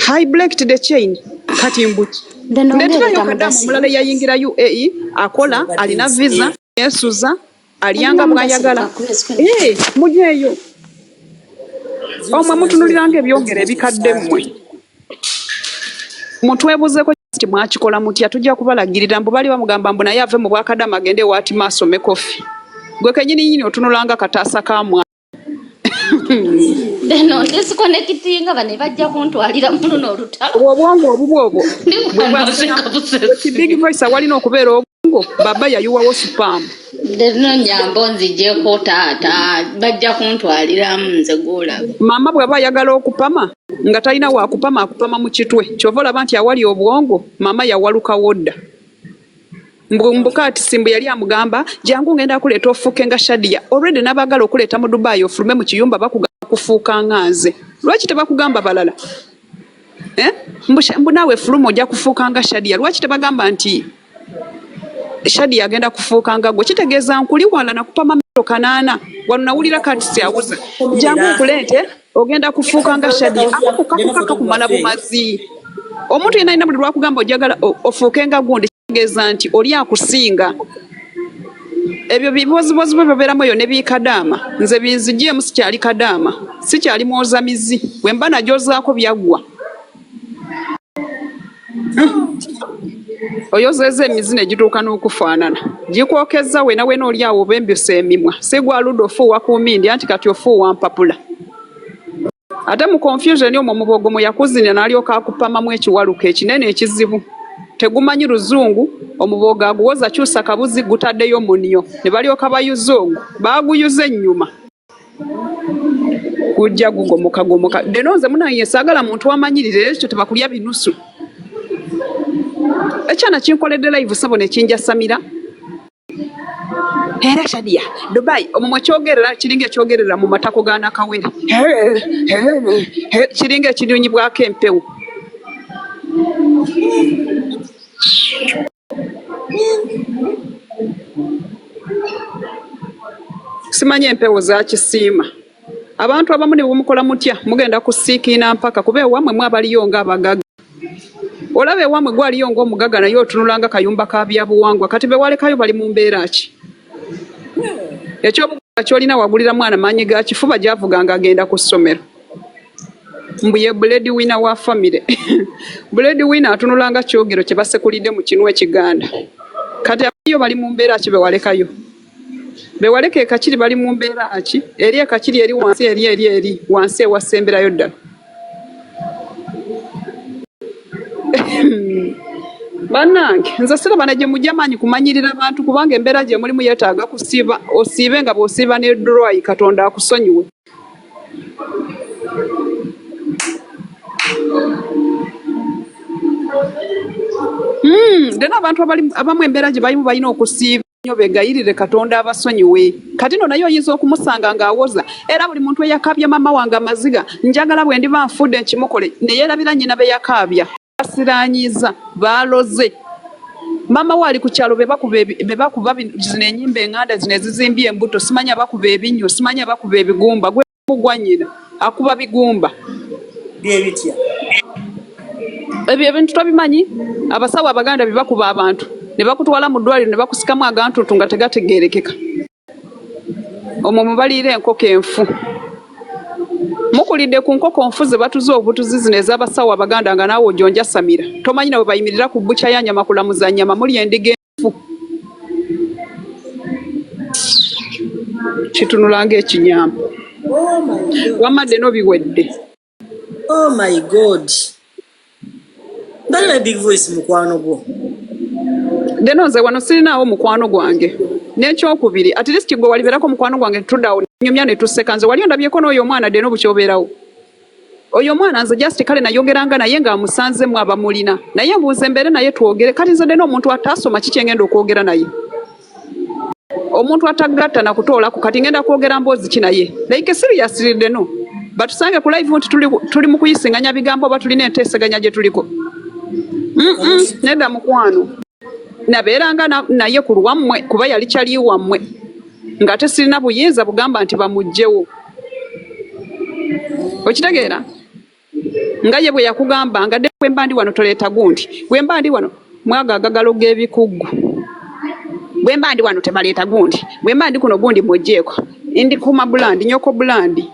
I blacked the chain kati mbuki ndeterayo kadaama omulala yayingira UAE akola alina visa yesuza aliyanga bwayagala mujeeyo omwe mutunuliranga ebyongera ebikadde mmwe mutwebuzeeko kiti mwakikola mutya tujja kubalagirira mbu bali bamugamba mbu naye ave mu bwakadaama agende waati maasome kofi gwe kenyini otunulanga kataasa kamwa Deno disconnectinga bane bajja kuntwalira muno olutalo obwongo obubwo big voice walina okubeera obwongo obwongo baba yayiwawo spam Deno nyambo nzijeko taata bajja kuntwaliramu nze gula. Mama bwaba ayagala okupama nga talina wa kupama akupama mu kitwe kyova olaba nti awali obwongo mama yawaluka wodda mbuka ati simbu yali amugamba jangu ngenda kuleeta ofuuke nga Shadia already nabagala okuleeta mu Dubai ofulume mu kiyumba bakugamba kufuuka nganze lwaki tebakugamba balala mbu naawe fuluma ojja kufuuka nga Shadia lwaki tebagamba nti Shadia agenda kufuuka nga gwe kitegeeza nkuli wala nakupama miro 8 wano nawulira kati syawuza jangu nkuleete ogenda kufuuka nga Shadia akakukaka kumala bumazi omuntu yena ina buli lwakugamba ojagala ofuuke nga gundi kitegeeza nti oli akusinga ebyo bibozibozi bwe babeeramu yo ne biikadaama nze binzigyemu sikyali kadaama sikyali mwoza mizi bwe mba najozaako byaggwa oyozeeza emizi ne gituuka n'okufaanana gikwokezza wena wena oli awo obembisa emimwa sigwaludde ofuuwa ku mmindi anti kati ofuuwa mpapula ate mu confusion omwo mubogomo yakuzina n'alyoka akupamamu ekiwaluka ekinene ekizibu tegumanyi luzungu omubogo aguwoza kyusa kabuzi gutaddeyo munyo ne balyoka bayuza ogwo baaguyuza ennyuma gujja gugomoka denonze munaye saagala muntu amanyirire ekyo tebakulya binusu ekyana kinkoledde live sabo ne kinja Samira era Shadia Dubai omumwe kyogerera kiringa ekyogerera mu matako ga Nakawere kiringa ekinyonyibwako empewo simanye empewo za kisiima abantu abamu ne bumukola mutya mugenda kusiikina mpaka kuba ewamwe mwabaliyo ng'abagaga olabe ewamwe gwaliyo ng'omugaga naye otunulanga kayumba ka byabuwangwa kati be walekayo bali mu mbeera ki ekyobugaga kyolina wagulira mwana maanyi ga kifuba gyavuganga agenda ku ssomero mbuye buledi wina wa family buledi wina atunulanga kyogero kye basekulidde mu kinu ekiganda kati abayo bali mu mbeera ki bewalekayo bewaleka ekakiri bali mu mbeera ki eri ekakiri eri wansi eri wansi ewasemberayo ddala bannange nze siraba ne gye mujja maanyi kumanyirira abantu kubanga embeera gye mulimu yeetaaga kusiiba osiibe nga bw'osiiba ne dry Katonda akusonyiwe dena abantu abamu embeera gye balimu balina okusiiba nnyo begayirire Katonda abasonyiwe kati no naye oyinza okumusanga ng'awoza era buli muntu eyakaabya mama wange amaziga njagala bwe ndiba nfudde nkimukole ne yeerabira nnyina be yakaabya basiranyiza baloze mama waali ku kyalo be bakuba zino ennyimba eŋŋanda zino ezizimbye embuto simanya bakuba ebinnyo simanya bakuba ebigumba gwe mugwa nnyina akuba bigumba byebitya ebyo ebintu tobimanyi abasawo abaganda bye bakuba abantu ne bakutwala mu ddwaliro ne bakusikamu agantuntu nga tegategeerekeka omwo mubaliira enkoko enfu mukulidde ku nkoko nfu ze batuze obutuzi zino ez'abasawo abaganda nga naawe ojonja Samira tomanyi nabo bayimirira ku bbuca ya nyama kulamuza nyama muli endiga enfu kitunulanga ekinyampa wamadde n'obiwedde oh my god Bala big voice mukwano gwo. Denoze wano sirinaawo mukwano gwange. N'ekyokubiri at least gwe waliberako mukwano gwange tuddawo nyumya ne tuseka nze wali ondabyeko n'oyo omwana Deno bukyobeerawo. Oyo omwana nze just kale nayogeranga naye ng'amusanzemu abamulina. Naye mbuuze mbere naye twogere kati nze Deno omuntu ataasoma kiki ngenda okwogera naye. Omuntu atagatta na kutoola ku kati ngenda kwogera mboozi ki naye. Like seriously Deno. Batusange ku live nti tuli mu kuyisinganya bigambo oba tulina enteeseganya gye tuliko. Nedda mukwano nabeeranga naye ku lwammwe kuba yali kyali wammwe nga tesirina buyinza bugamba nti bamugjewo okitegeera nga ye bwe yakugamba nga bwe mba ndi wano toleeta gundi bwe mba ndi wano mwaga agagalo g'ebikuggu bwe mba ndi wano tebaleeta gundi bwe mba ndi kuno gundi mwogjeeko ndi kuma bulandi nyoko bulandi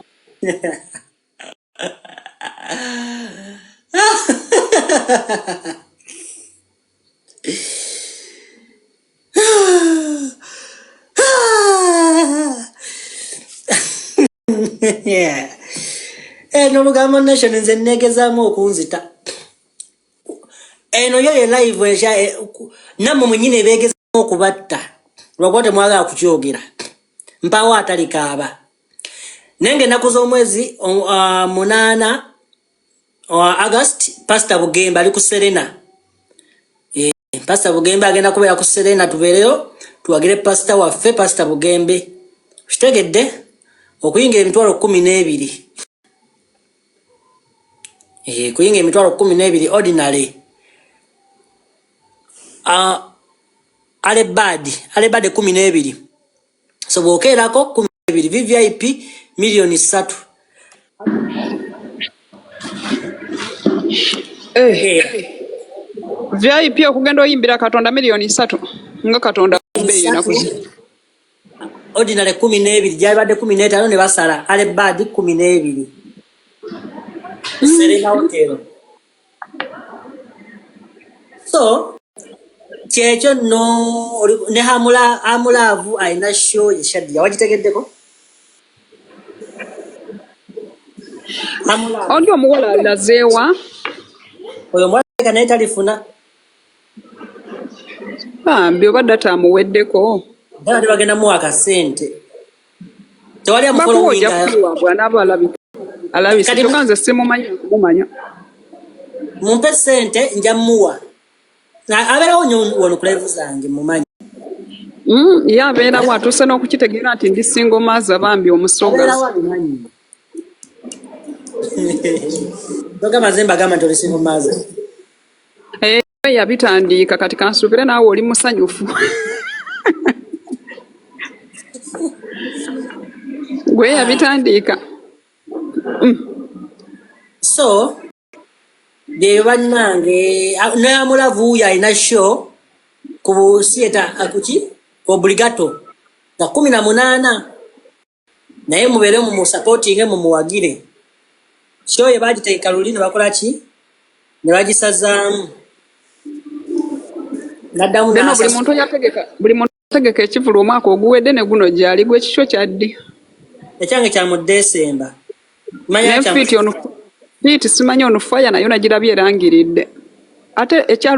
Yeah. No lugambo nation nze negezaamu okunzita. Eno yo live esha namwe mwenyine beegeza okubatta lwakote mwagala kukyogera mpawo atalikaaba nenge ennaku z'omwezi 8 August Pastor Bugembe ali ku Serena Pastor Bugembe agenda kubeera ku Serena tubeereyo tuwagire Pastor waffe Pastor Bugembe kitegedde okuyinga emitwalo 12 kuyinga emitwalo 12 ordinary alebadi 12 so bwokeerako 12 VVIP milioni 3 VIP okugenda oyimbira Katonda milioni 3 nga Katonda beeyo nakuzi ordinary 12 gyabadde 15 ne basala alebadi 12 Serena Hotel so Checho no ne amulavu aina show yashadi wagitegeddeko ondi omuwala alazeewa oyo mwana kana talifuna bambi obadde atamuweddeko bali bagenda mu akasente tewali amukolo winga bwana alabise tukanze simumanya mumpe sente njamuwa na abera wono kulive zange mumanyi yabeera watuse n'okukitegeera nti ndi single mother bambi omusoga Doga mazemba gama ntoli single mother yabitandiika kati kansubire naawe oli musanyufu gwe yabitandiika so de bannange n'amulavu yalina show ku theater akuki obligato na 18 naye mubeere mu supporting mu muwagire show ye bagiteeka lulino bakola ki ne bagisazaamu naddamu na buli muntu yategeka ekivulu omwaka oguwedde ne guno gyali gwe kikyo kyaddi ekyange kya mu December manya kya Fiti simanyi ono fire nayo nagirabye erangiridde ate ekya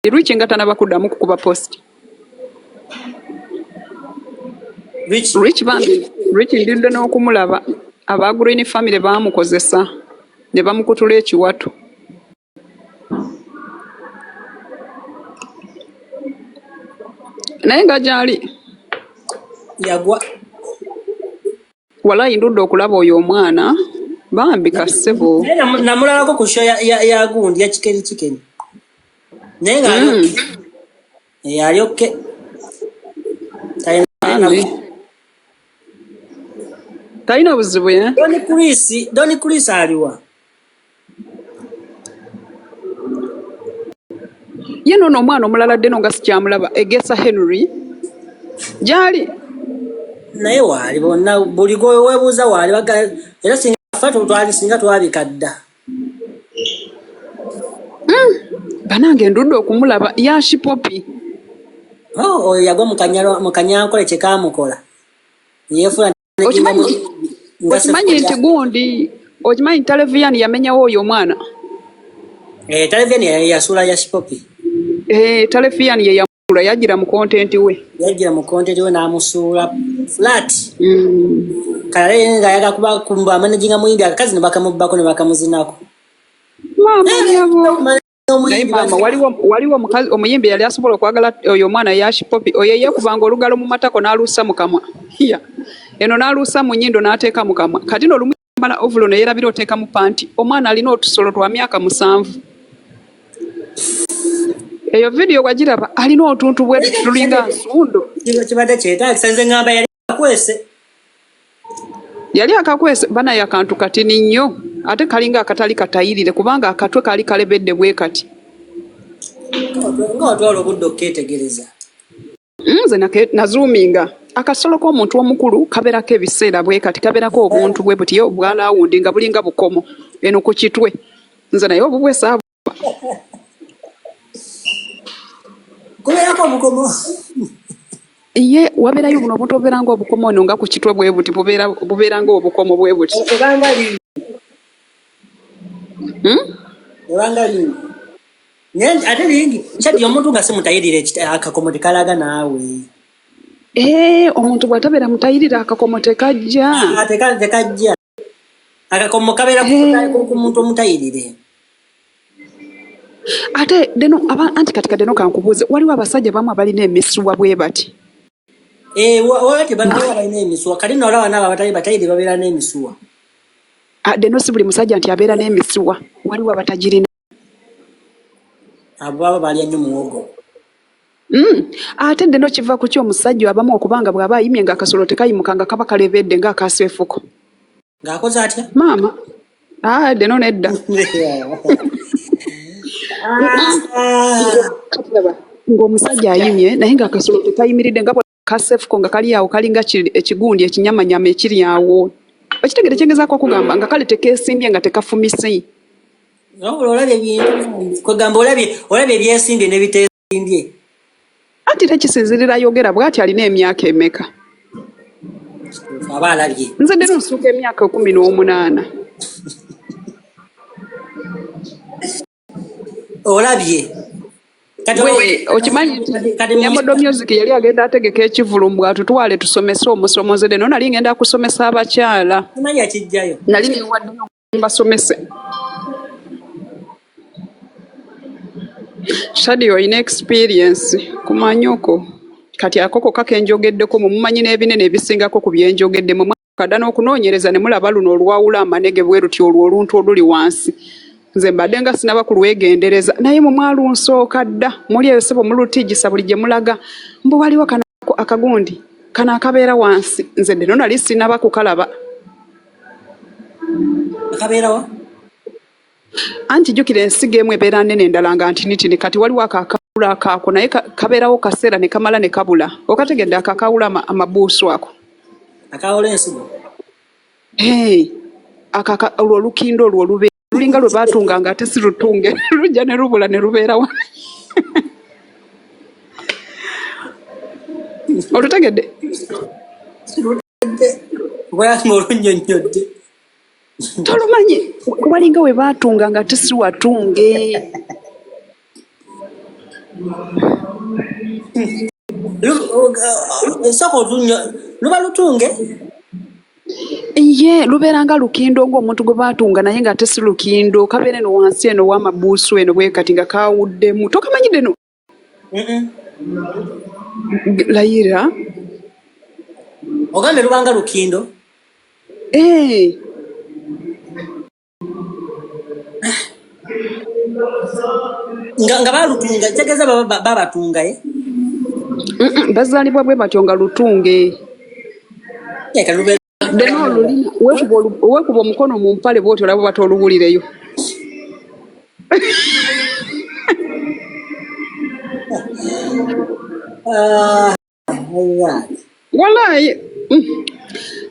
Rich nga tanaba kuddamu kukuba post Rich ndidde n'okumulaba aba Green family baamukozesa ne bamukutula ekiwatu naye nga gyali yagwa walayi ndudde okulaba oyo omwana bambi kasebo namulalako ku show ya gundi ya chikeni nenga yalyoke taina buzibu ya Doni Chris aliwa yeno n'omwana omulala deno nga sikyamulaba Egesa Henry gyali naye wali bonna buli gwe webuuza wali baga era singa fato twali singa twabikadda banange ndudde okumulaba yashi popi oyo yagwa mu kanyankole kye kaamukola yeefula okimanyi nti gundi okimanyi television yamenyawo oyo omwana television yasula yashi popi television ye yamula yagira mu content we n'amusuula flat kale nga yaga kuba kumba managing amuyimbi akazi ne bakamubbako ne bakamuzinako mama waliwo mukazi omuyimbi yali asobola okwagala oyo omwana yashi popi oyo yekubanga olugalo mu matako n'aluusa mu kamwa eno n'aluusa mu nnyindo n'ateeka mu kamwa kati n'olumala ovulo ne yerabira oteeka mu panti omwana alina otusolo twa myaka 7 eyo video wagiraba alina otuntu bwe tulinga nsundo kibadde kyetaagisa nze ngamba yali akakwese bana yakantu katini nnyo ate kalinga akatali katayirire kubanga akatwe kali kalebedde bwe kati ng'otwala obudde okukeetegereza nze nazoominga akasolo k'omuntu omukulu kabeerako ebiseera bwe kati kabeerako obuntu bwe buti obwalawundi nga bulinga bukomo eno ku kitwe nze naye obubwesaabu kubeerako obukomo ye wabeerayo buno obuntu obubeera nga obukomo eno nga ku kitwe bwe buti bubeera nga obukomo bwe buti ate lingi Shadi omuntu nga simutayirire akakomo tekalaga naawe. Omuntu bw'atabeera mutayirira akakomo tekajja. Tekajja. Akakomo kabeera ku muntu omutayirire. Ate deno anti katika deno kankubuuze waliwo abasajja bamu abalina emisuwa bwe bati. Wati bantu balina emisuwa kali nolaba naba batayiri babeera n'emisuwa. Deno si buli musajja nti abeera n'emisuwa waliwo abatagirina. Abo bali nnyo muwogo. Ate deno kiva ku kyo omusajja abamu okubanga bw'aba ayimye nga akasolo tekayimukanga kaba kalebedde nga akaseefuko. Ng'akoze atya? Maama. Deno nedda. Ng'omusajja ayimye naye nga akasolo tekayimiridde nga kaseefuko nga kali awo kalinga ekigundi ekinyamanyama ekiri awo. Okitegere kyengezaako okugamba nga kale tekeesimbye nga tekafumise. Olabye ebintu kwegamba olabye ebyesimbye n'ebiteesimbye. Anti tekisinzirira yogera bw'ati alina emyaka emeka? Aba alabye. Nze deno nsuuka emyaka 18. Olabye. Okimanyi Nyamodo Music yali agenda ategeka ekivulumbu atutwale tusomese omusomo nze deno nali ngenda kusomesa abakyala. Simanyi akijjayo. Nali niwadde mbasomese. Shadi oyina experience kumanyuko kati akoko kakenjogeddeko mumumanyi n'ebinene ebisingako ku byenjogedde mu mwaka n'okunoonyereza ne mulaba luno olwawula amanege bweruti olwo oluntu oluli wansi. Nze mbadde nga sinaba ku lwegendereza naye mu mwalo nsooka dda muli eyo sebo mulutiigisa buli gye mulaga mbu waliwo akagundi kana akabeera wansi nze deno nali sinaba kukalaba. Akabeera wa? Anti jjukira ensigo emu ebeera nnene endala nga ntinitini kati waliwo akakawula akaako naye kabeerawo kaseera ne kamala ne kabula. Okategedde akakawula amabuusu ako. Akawula ensigo? Olwo olukindo olwo olubeera lulinga lwe baatunga nga ate si lutunge lujja ne lubula ne lubeera wa. Olutegedde? Bw'ayasima olunnyonnyodde. Tolumanyi walinga we baatunga nga tesi watunge. Luba lutunge? Lubeera nga lukindo ng'omuntu gwe baatunga naye nga tesi lukindo kabeera eno wansi eno w'amabuusu eno bwe kati nga kaawuddemu. Tokamanyi deno? Layira. Ogambe lubanga lukindo? Nga balutunga tegeza babatunga bazaalibwa bwe batyo nga lutunge. Deno olulina weekuba omukono mu mpale bw'otyo olaba batoluwulireyo. Walaayi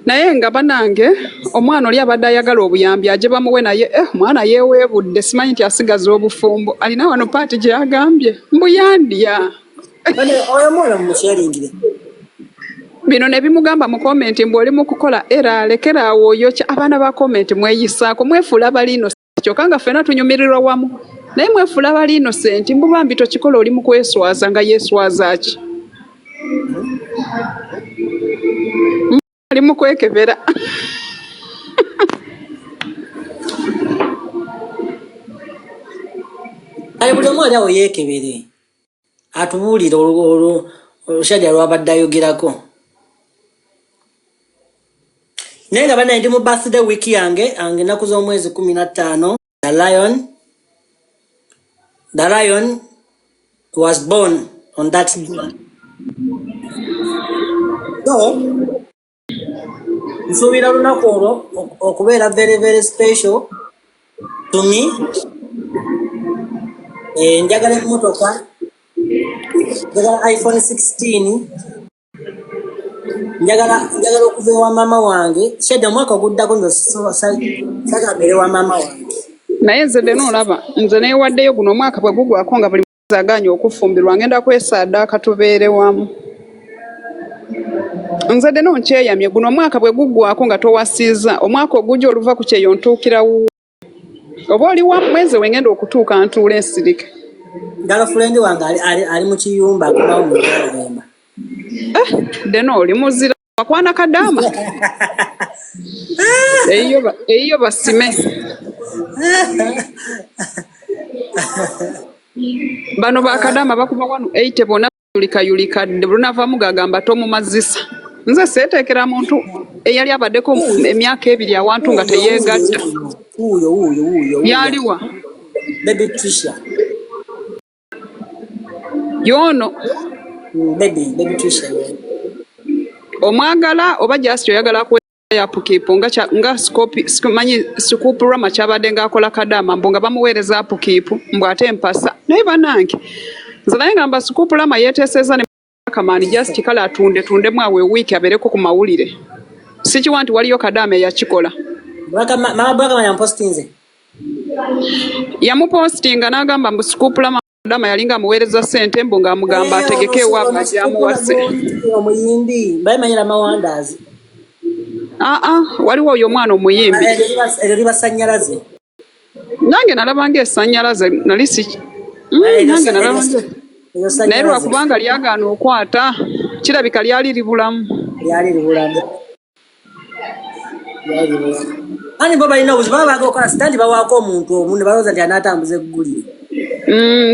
naye nga banange omwana oli abadde ayagala obuyambi aje bamuwe naye mwana yeeweebudde simanyi nti asigaza obufumbo alina wano paati gye yagambye mbuyandya. Oyo mwana mumusharingire. Bino ne bimugamba mu komenti mbu oli mu kukola era alekera awo oyokya abaana ba komenti mweyisaako mwefuula bali innocent kyokka nga ffenna tunyumirirwa wamu naye mwefuula bali innocent mbu bambi tokikola oli mu kweswaza nga yeeswaza ki? Ali mu kwekebera. Ayi buli omu ali awo yeekebere atubuulire olusajja lwabadde ayogerako. Naye nga bana ndi mu birthday week yange ennaku z'omwezi 15 the lion was born on that day. So nsuubira lunaku olwo okubeera very very special to me. Njagala emmotoka, njagala iPhone 16, njagala okuva ewa maama wange. Shedda omwaka oguddako nze sagambira ewa maama wange. Naye nze deno olaba nze neewaddeyo guno omwaka bwe gugwako nga buli mwezi aganye okufumbirwa ngenda kwesaaddaaka tubeere wamu. Nze deno nkyeyamye guno omwaka bwe gugwako nga towasiiza omwaka ogujja oluva ku kyeyo ntuukira wuwo. Oba oli wa mwezi wengenda okutuuka ntuula ensirike. girlfriend wange ali mu kiyumba akubawo mu Lemba. Deno oli muzira bakwana kadama. Eyo basime. Bano bakadama bakuba wanu 80 bona yulika lunava mugagamba tomu mazisa. Nze setekera muntu eyali abaddeko emyaka 2 awantu nga teyegatta. Uyo. Yaliwa. Baby Trisha. Yono. Baby Trisha. Omwagala oba just oyagala ku yapukipo nga scoop rama chabade nga akola kadama mbonga bamuweereza apukipo mbwate empasa naye banange nzalaye ngamba scoop rama yeteseza ne kamani just kala atunde mwawe wiki abereko ku mawulire sichi wanti waliyo kadama yakikola mama yampostinze yamupostinga n'agamba mbu scoop rama kadama yalinga amuweereza sente mbonga amugamba ategeke wabba jamuwase omuyimbi bayimanyira mawandazi waliwo oyo mwana omuyimbi libasanyalaze nange nalabanga esanyalaze nalisi nange nalabanga naye lwakubanga lyagaana okwata kirabika lyali libulamu ani bo balina obuzibu baba bakola sitanti bawaako omuntu omu ne balowooza nti anaatambuza eggulire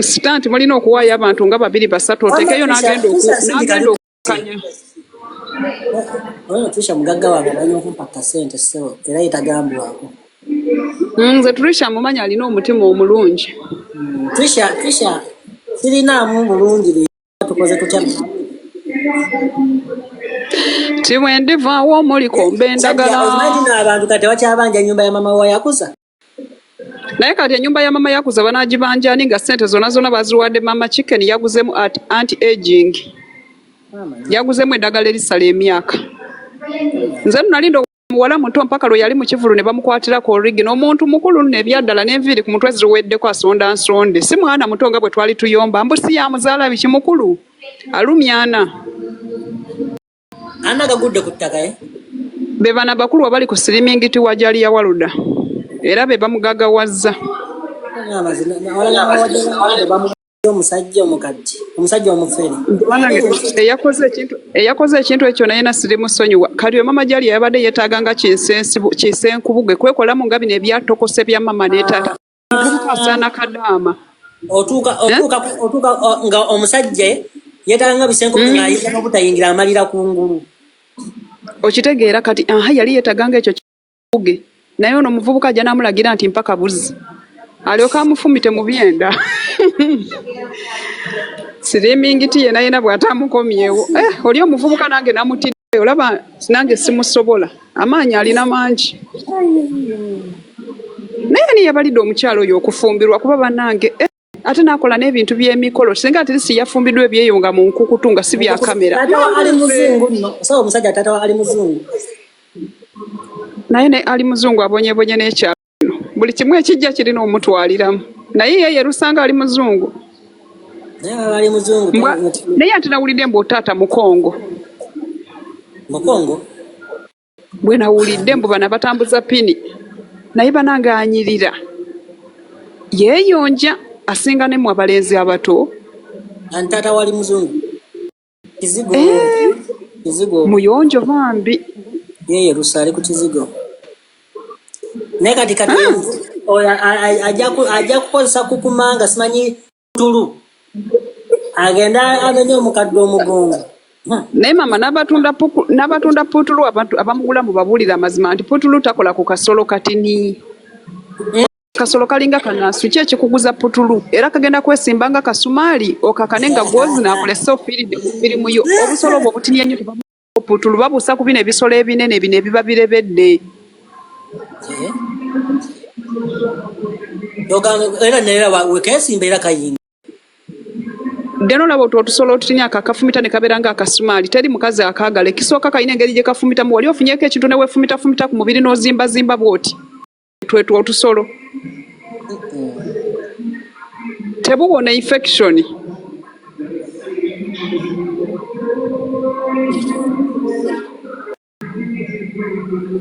sitanti mulina okuwaayo abantu nga 2 3 otekeyo n'agenda okukanya Trisha mugagga wange amanyi okumpaka ssente so era yetagambwako. Nze Trisha mumanyi alina omutima omulungi. Trisha sirinaamu bulungi tukoze tutya. Timwendivaawo omuli komba endagala. Omanyi n'abantu kati bakyabanja ennyumba ya mama wa Yakuza. Naye kati ennyumba ya mama Yakuza banaagibanjani nga ssente zonna baziwadde mama Chicken yaguzemu anti-aging. Yaguzemu eddagala erisala emyaka. Nze nalinda omuwala muto mpaka lwe yali mu kivulu ne bamukwatirako origi n'omuntu mukulu n'ebyaddala n'enviiri ku mutwe ziweddeko asonda nsonde. Si mwana muto nga bwe twali tuyomba mbu si yamuzaala biki mukulu. Alumyana. Ana gagudde ku ttaka Be bana bakulu abali ku sirimingiti wa jali ya Waluda. Era be bamugagawazza. Omusajja omufere eyakoze ekintu ekyo naye nasiri musonyiwa kati mama jali yabadde yeetaganga kisenkubuge kwekolamu nga bino ebyatokose bya mama ne taata asana kadama otuuka nga omusajja yeetaganga bisenkubuge ng'ayinza n'obutayingira amalira ku ngulu okitegeera kati yali yeetaganga ekyo kibuge naye ono omuvubuka ajja n'amulagira nti mpaka buzi alyoka amufumite mu byenda sirimingiti yena yena bw'atamukomyewo oli omuvubuka nange namutidde olaba nange simusobola amaanyi alina mangi naye ni yabalidde omukyalo oyo okufumbirwa kuba bannange ate nakola n'ebintu by'emikolo singa ati si yafumbiddwa ebyeyonga mu nkukutu nga si bya kamera omusajja taata ali muzungu naye ali muzungu abonyebonye n'ekyalo buli kimu ekijja kirina omutwaliramu naye ye yerusanga ali muzungu naye ate nawulidde mbu otaata mukongo bwe nawulidde mbu bana batambuza pini naye banange anyirira yeeyonja asinga nemu abalenzi abato taata wali muzungu kizigo muyonjo bambi ye yerusa ali ku kizigo naye kati ajja kukozesa kukumanga simanyi tulu agenda amenye omukadde omugongo naye mama n'abatunda putulu abamugula mu babuulira amazima nti putulu takola ku kasolo katini kasolo kalinga kanaasu ki ekikuguza putulu era kagenda kwesimba nga kasumaali okakane nga gwozi n'akolesa ofiiridde mu firimu yo obusolo obwo obutini ennyo tebamu putulu babuusa ku bino ebisolo ebinene bino ebiba birebedde era neera wekesimba era kayinga deno labo otusolo otutinya akakafumita ne kabeera nga akasumaali teri mukazi akaagala ekisooka kalina engeri gye kafumitamu wali ofunyeko ekintu ne weefumita ku mubiri n'ozimbazimba bw'oti twetwa otusolo tebuwona infection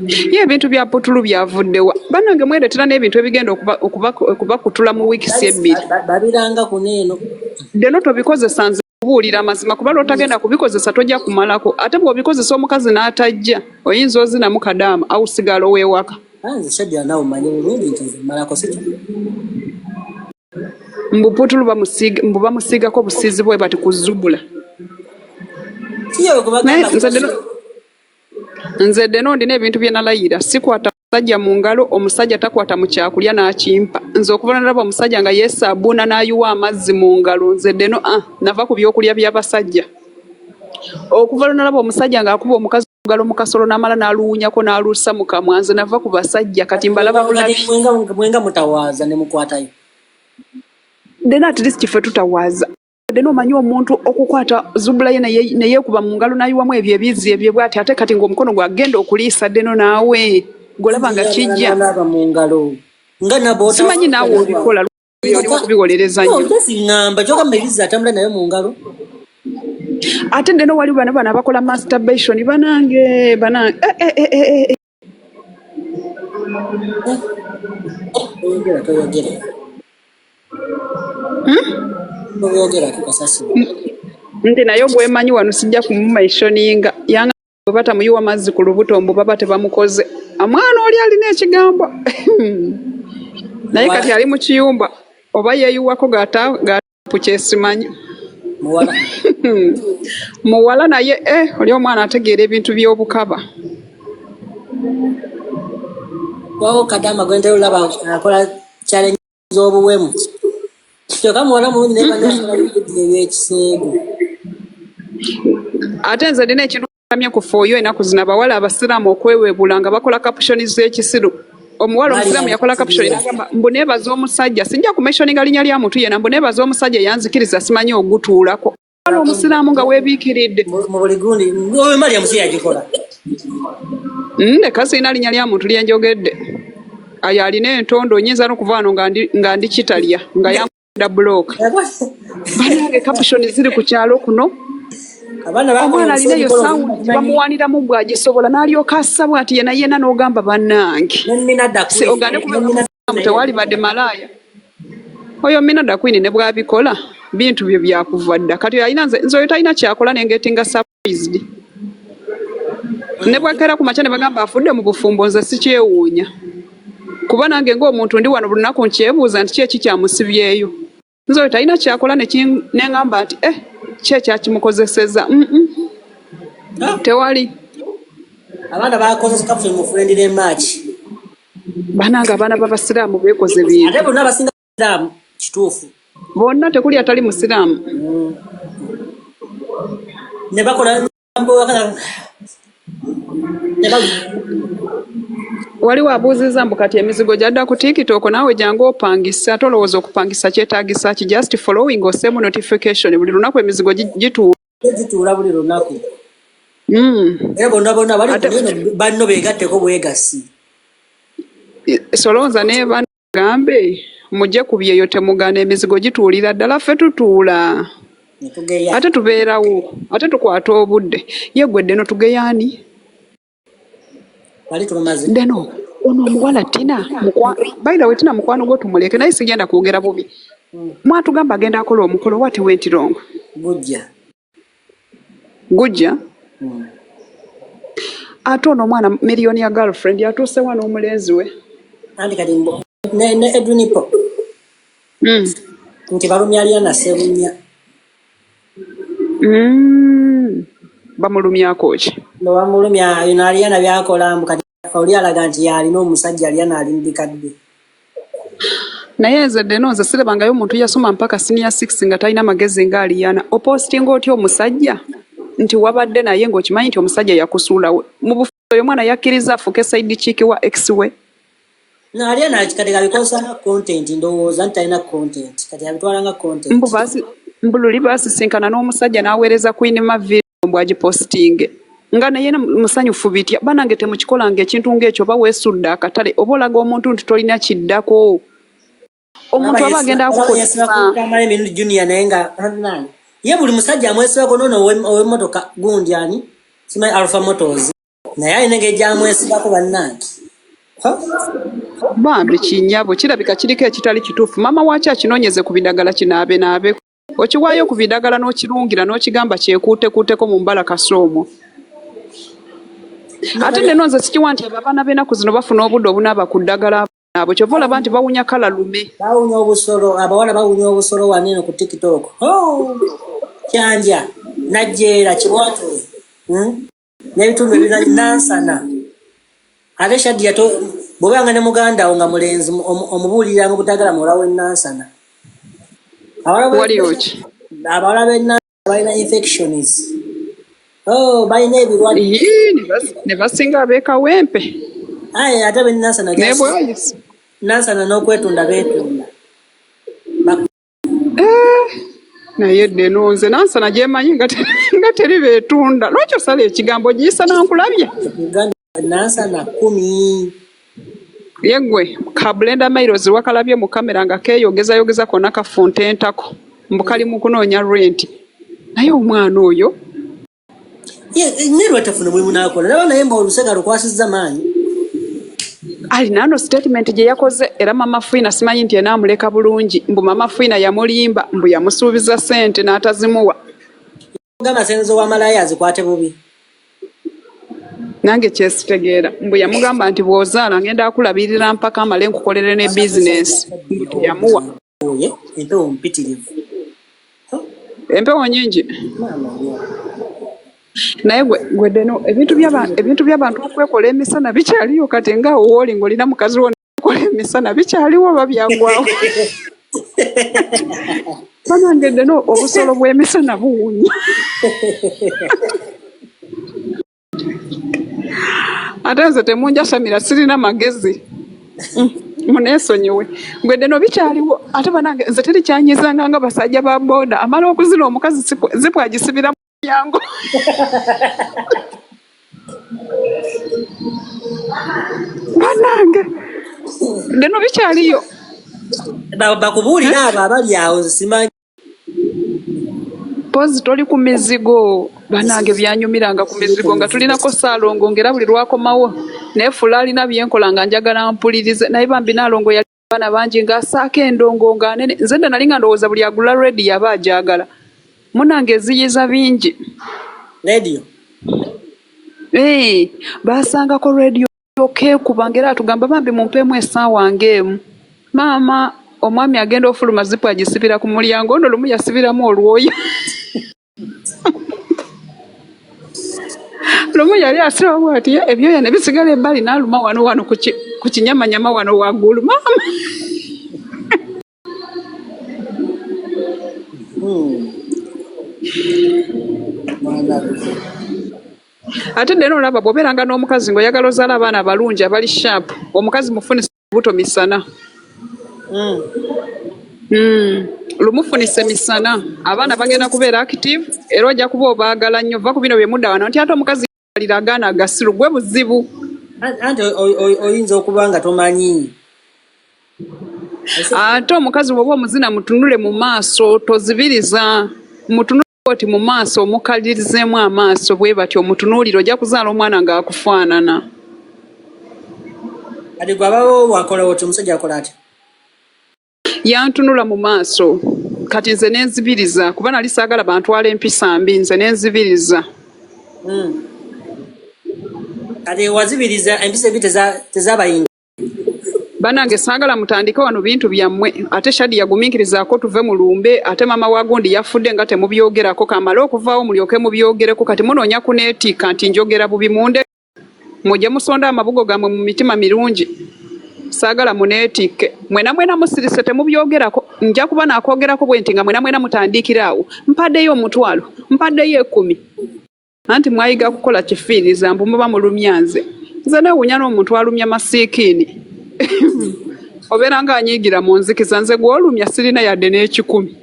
Ye ebintu bya potulu byavuddewa. Bannange mwereetera n'ebintu ebigenda okubakutula mu wiikisi ebbiri. Babiranga kuneeno. Deno tobikozesa nze kubuulira amazima kuba lw'otagenda kubikozesa tojja kumalako. Ate bw'obikozesa omukazi n'atajja oyinza ozinamu kadaama awusigala ow'ewaka. Nze Shadia nawe omanyi bulungi nti nze mmalako si mbuputulu bamusiigako busiizi bwe bati kuzubula. Nze deno ndina ebintu bye nalayira sikwata musajja mu ngalo omusajja takwata mu kyakulya n'akimpa. Nze okuva nalaba omusajja nga yeesaabuuna n'ayiwa amazzi mu ngalo nze deno nava ku byokulya by'abasajja. Okuva nalaba omusajja ng'akuba omukazi ngalo mu kasolo n'amala n'aluwunyako n'aluusa mu kamwa nze nava ku basajja kati mbalaba bulabi. Mwenga mutawaaza ne mukwatayo. Deno at least ffe tutawaaza. Deno omanyi omuntu okukwata zubula ye neyeekuba mu ngalo n'ayiwamu ebyo ebizi ebyo bw'ati ate kati ng'omukono gwagenda okuliisa deno naawe golaba nga kijja. Simanyi naawe obikola oli kubiwolereza nnyo. Ngamba kyogamba ebizi atambula nayo mu ngalo. Ate deno wali bano abakola masturbation banange. Nti naye bwemanyi wano sijja kumumaishoninga yanga bwe batamuyiwa mazzi ku lubuto mbu baba tebamukoze omwana oli alina ekigambo naye kati ali mu kiyumba oba yeeyiwako gatapu kyesimanyi muwala naye oli omwana ategeera ebintu by'obukaba. Wao kadama gwenda olaba akola challenge z'obuwemu. Kyoka muwala mulungi naye banasala eby'ekiseego. Ate nze ndina ekintu kamye ku fooyo enaku zino abawala abasiraamu okweweebula nga bakola caption z'ekisiru. Omuwala omusiraamu yakola caption n'agamba mbu neebaza omusajja sijja kumentioninga linnya lya muntu yena mbu neebaza omusajja yanzikiriza simanyi ogutuulako. Omuwala omusiraamu nga weebiikiridde. Mu buli gundi oyo Mariam si yagikola. Leka sirina linnya lya muntu lye njogedde. Ayo alina entondo nyinza n'okuva wano nga ndi kitalya nga yamunda block. Banange caption ziri ku kyalo kuno. Omwana alina eyo sawundi bamuwaniramu bw'agisobola n'alyoka assa bw'ati yena n'ogamba bannange. Ogande kuba tewali badde malaaya. Oyo Minada Queen ne bw'abikola bintu bye byakuva dda. Kati alina nze oyo talina kyakola nengetinga surprised. Ne bwakera ku makya ne bagamba afudde mu bufumbo nze sikyewuunya. Kuba nange ng'omuntu ndi wano buli lunaku nkyebuuza nti kyeki kyamusibyeyo. Nze oyo talina kyakola ne ngamba nti kyekyakimukozeseza. Tewali. Abaana bakozesa caption mu friendly match. Banange abaana b'abasiraamu beekoze bintu. Ate bonna abasinga basiraamu kituufu. Bonna tekuli atali musiraamu. Ne bakola waliwo abuuziza mbu kati emizigo gyadda ku TikTok naawe jangu opangisa ate olowooza okupangisa kyetaagisa ki just following osemu notification buli lunaku emizigo gituula buli lunaku. Era bonna bali banno beegatteko bwegasi. Solonza ne bagambe mujje ku byeyo temugaana emizigo gituulira ddala ffe tutuula. Ate tubeerawo ate tukwata obudde yeggwedde no tugeyaani. Deno ono omuwala Tina baira we Tina mukwano gwo tumuleke naye sigenda kwogera bubi. Mwatugamba agenda akola omukolo what went wrong? Gujja. Ate ono omwana miliyoni ya girlfriend yatuuse wano omulenzi we. Andi kati ne Edwinipo. Nti balumya Aliana Sebunya. Bamulumyako ki? Bamulumya yuno Aliana byakola mukati oli alaga nti yalina omusajja Aliana ali mbikadde. Naye nze deno nze sirebangayo omuntu yasoma mpaka senior 6 nga talina magezi nga Aliana. Opostinga otya omusajja nti wabadde naye ng'okimanyi nti omusajja yakusuulawe. Mu bufuzo oyo mwana yakkiriza afuke side chick wa ex we. Na Aliana kati abikosa content ndowooza nti talina content kati abitwala nga content. Mbululi basisinkana n'omusajja n'aweereza Queen Maville bw'agipostinge. Nga naye musanyufu bitya banange temukikolanga ekintu ng'ekyo oba weesudde akatale oba olaga omuntu nti tolina kiddako. Omuntu aba agenda akukozesa. Junior naye nga ye buli musajja amwesibako nono ow'emmotoka gundi ani simanyi Alpha Motors naye alina ng'egyamwesigako bannange. Bambi kinyabo kirabika kiriko ekitali kituufu. Maama waaki akinoonyeze ku bidagala kinaabe. Okiwaayo ku bidagala n'okirungira n'okigamba kyekuutekuuteko mu mbala kasoomo. Ate nno nze sikiwa nti abaana b'ennaku zino bafuna obudde obunaaba ku ddagala abo kyova olaba nti bawunya kala lume. Bawunya obusolo, abawala bawunya obusolo wanene ku TikTok. Kyanja najjeera kiwatule. N'ebitundu ebirala nansana. Ate Shadia bw'obanga ne muganda wo nga mulenzi omubuuliranga obutagala muwala w'ennansana. Abawala b'ennansana balina infections. Balina ebirwadde. Ne basinga abeekawempe. Ate b'ennansana nansana n'okwetunda beetunda. Naye nno nze nansana gyemanyi nga teri beetunda. Lwaki osala ekigambo giyisa nankulabye? Nansana 10. Yeggwe kabulenda mairozi wakalabye mu kamera nga keeyogeza konna kafunta entako mbukali mu kunoonya renti. Naye omwana oyo nerwa tafuna mulimu n'akola naba naye mba olusega lukwasizza maanyi. Alina no statement gye yakoze era Mama Fina simanyi nti enaamuleka bulungi mbu Mama Fina yamulimba mbu yamusuubiza ssente n'atazimuwa. Gamba senzo wa malaya azikwate bubi. Nange kyesitegeera mbu yamugamba nti bw'ozaala ngenda akulabirira mpaka amale nkukolere ne bizinesi mbu teyamuwa. Empewo mpitirivu. Empewo nyingi. Naye gwe deno ebintu by'abantu okwekola emisana bikyaliyo kati nga wooli ng'olina mukazi wo nekola emisana bikyaliwo oba byagwawo. Banange deno obusolo bw'emisana buwunya. Ate nze temunjasamira sirina magezi. Muneesonyiwe. Gwe deno bikyaliwo ate banange nze teri kyanyizanga nga basajja ba boda amala okuzina omukazi zipwagisibira mu myango. Banange deno bikyaliyo. Bakubuulira abo abali awo simanyi. Pozi toli ku mizigo. Banange byanyumiranga ku mizigo nga tulinako Ssaalongo ngera buli lwakomawo naye Fula alina byenkola nga njagala mpulirize naye bambi Naalongo yali abaana bangi ng'asaako endongo nga nene nze nda nali nga ndowooza buli agula rediyo aba agyagala. Munange eziyiza bingi. Rediyo? Baasangako rediyo keekuba ngera atugamba bambi mumpeemu essaawa ng'emu. Maama omwami agenda ofuluma zipu agisibira ku mulyango ono lumu yasibiramu olwoyo. Lumu yali asirawo ati ebyoya ne bisigala ebbali n'aluma wano ku kinyamanyama wano waggulu maama. Ate nno olaba bw'obeeranga n'omukazi ng'oyagala ozaala abaana abalungi abali sharp omukazi mufunisa buto misana. Lumufunise misana abaana bagenda kubeera active era ojja kuba obaagala nnyo va ku bino bye mudda wano nti ate omukazi alira agaana agasiru gwe buzibu. Anti oyinza okuba nga tomanyi. Ate omukazi bw'oba omuzina mutunule mu maaso tozibiriza mutunule oti mu maaso omukalirizeemu amaaso bwe bati omutunuulire ojja kuzaala omwana ng'akufaanana. Kati gwe abawo wakola oti omusajja akola atya? Yantunula mu maaso kati nze nenzibiriza kuba nali saagala bantwala empisa mbi nze nenzibiriza. Kati wazibiriza empisa embi tezabayingira. Banange saagala mutandike wano bintu byammwe ate Shadi yagumiikirizaako tuve mu lumbe ate maama wa gundi yafudde nga temubyogerako kamale okuvaawo mulyoke mubyogereko kati munoonya kuneetiika nti njogera bubi munde mujje musonda amabugo gammwe mu mitima mirungi. Saagala muneetikke mwena musirise temubyogerako nja kuba naakwogerako bwe nti nga mwena mutandikiraawo mpaddeyo omutwalo mpaddeyo 10 anti mwayiga kukola kifiiriza mbu muba mulumya nze neewunya n'omuntu alumya masiikiini obeera nga anyiigira mu nzikiza nze gw'olumya sirina yadde n'ekikumi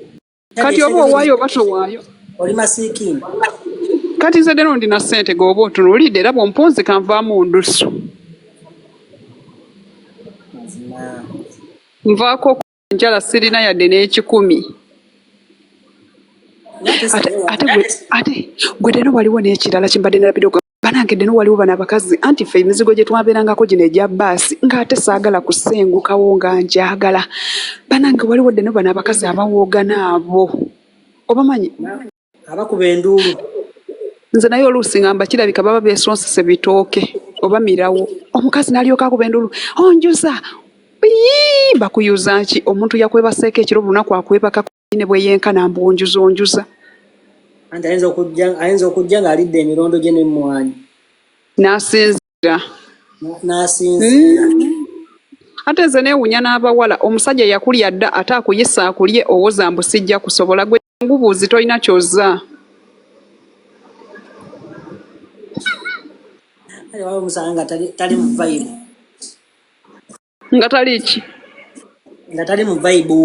kati oba owaayo oba towaayo oli masiikiini kati nze deno ndina ssente g'oba otunuulidde era bw'ompunzika nvaamu ndusu nvaako njala sirina yadde n'ekikumi. Ate gwe deno waliwo n'ekirala kimbadde nalabira banange deno waliwo bana abakazi anti ffe emizigo gye twabeerangako gino egya bbaasi ng'ate saagala kusengukawo nga njagala banange waliwo deno bana abakazi abawoogana abo obamanyi abakuba enduulu nze naye oluusi ngamba kirabika baba beesonsese bitooke oba mirawo omukazi n'alyoka akuba enduulu onjuza bakuyuza ki omuntu yakwebaseeko ekiro lunaku akwebaka ne bwe yenkana mbu onjuza anti ayinza okujja ng'alidde emirondo gye n'emmwanyi n'asinzira ate nze neewunya n'abawala omusajja yakulya dda ate akuyisa akulye owoza mbu sijja kusobola gwe ngubuuzi tolina kyoza omusanga tali mu vibe nga tali ki nga tali mu vibe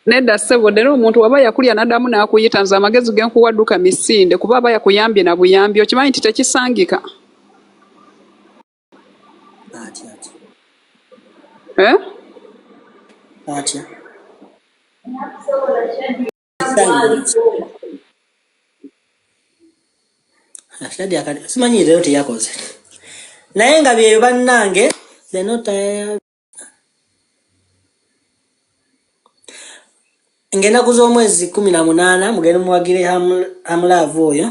nedda ssebo ddera omuntu waba yakulya n'addamu n'akuyita nze amagezi genkuwadduka misinde kuba aba yakuyambye na buyambi okimanyi nti tekisangika atya simanyi leero teyakoze naye nga byeyo bannange ng'ennaku z'omwezi 18 mugende muwagire hamulaavu oyo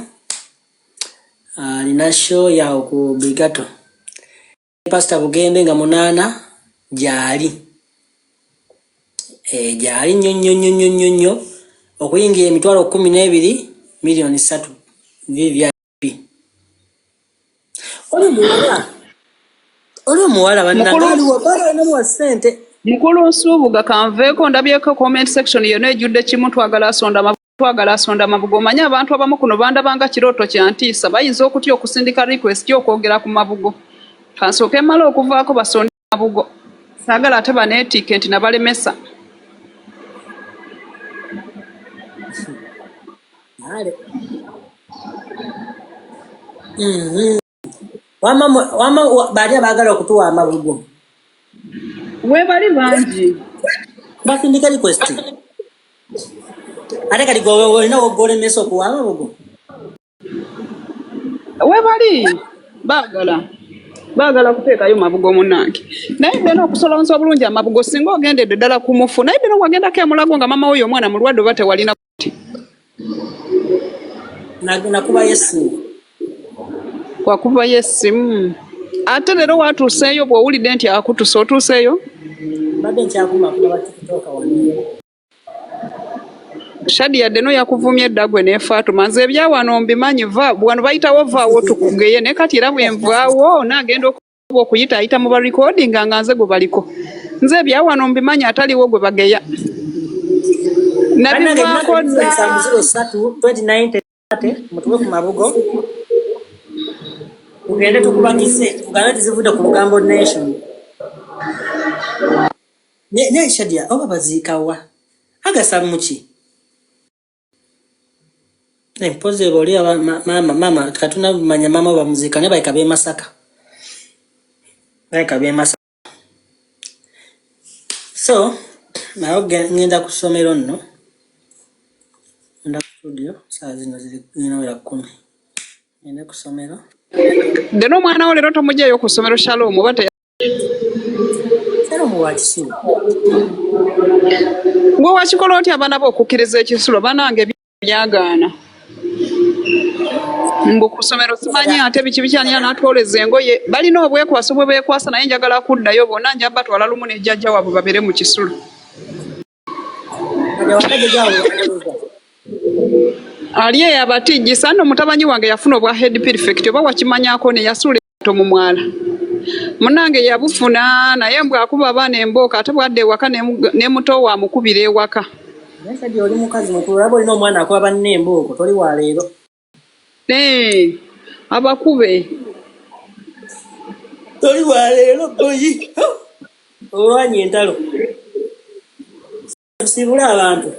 alina show yawo ku Brigato Pastor Bugembe nga 8 gyali gyali nnyo okuyingira emitwalo 12 miliyoni 3 VIP oli omuwala bannange ssente mukulu nsuubuga kanveeko ndabyeko comment section yonna ejjudde kimu twagala asonda mabugo omanyi abantu abamu kuno bandabanga kirooto kya ntiisa bayinza okutya okusindika request y'okwogera ku mabugo kansooke mmala okuvaako basonde mabugo saagala ate baneetiike nti nabalemesa wama baali abaagala okutuwa amabugo webali bangi basindika request ate kati olina wogolemesa okuwa amabugo webali baagala kuteekayo mabugo munnange naye ddena okusolonza obulungi amabugo singa ogendedde ddala ku mufu naye ddena wagendako emulago nga mama woyo omwana mulwadde oba tewalina kuti nakuba yesimu wakubayo essimu ate leero watuuseeyo bw'owulidde nti akutusa otuuseeyo badde nkyakuma kulaba tikitoka wano Shadia deno yakuvumye eddagwe ne Fatuma nze ebyawano mbimanyi wano bayitawo vaawo tukugeye ne kati era bwe nvaawo nagenda okuyita ayita mu recording nga nze gwe baliko nze ebyawano mbimanyi ataliwo gwe bageya nabivaako 2019 mutuwe ku mabugo ugende tukubagise tugane tizivudde ku Lugambo Nation ne Shadia oba baziikawa agasa muki mpoze boli mama katuna manya mama ba muzika ne bayikabe Masaka so nayo ngenda kusomero nno nda studio saa zino ziri ya 10 ngenda kusomero deno mwana wo lero tomujjayo ku ssomero Shalom bate Shalom wa Kisulo gwe wakikola otya abaana bo okukkiriza ekisulo banange byagaana mbu ku ssomero simanyi ate biki bikyalina n'atwoleza engoye balina obwekwasa bwe beekwasa naye njagala kuddayo bonna nja batwala lumu ne jjajja waabwe babere mu kisulo ali eyabatijjisa nno mutabanyi wange yafuna obwa head prefect oba wakimanyako ne yasuula eto mu mwala munnange yabufuna naye mbw akuba abaana embooka ate bwadde ewaka ne muto wa mukubira ewaka oli mukazi mukulu olaba olina omwana akuba banne embooko toli wa leero abakube toli wa leero oyi olwanya entalo tusibula abantu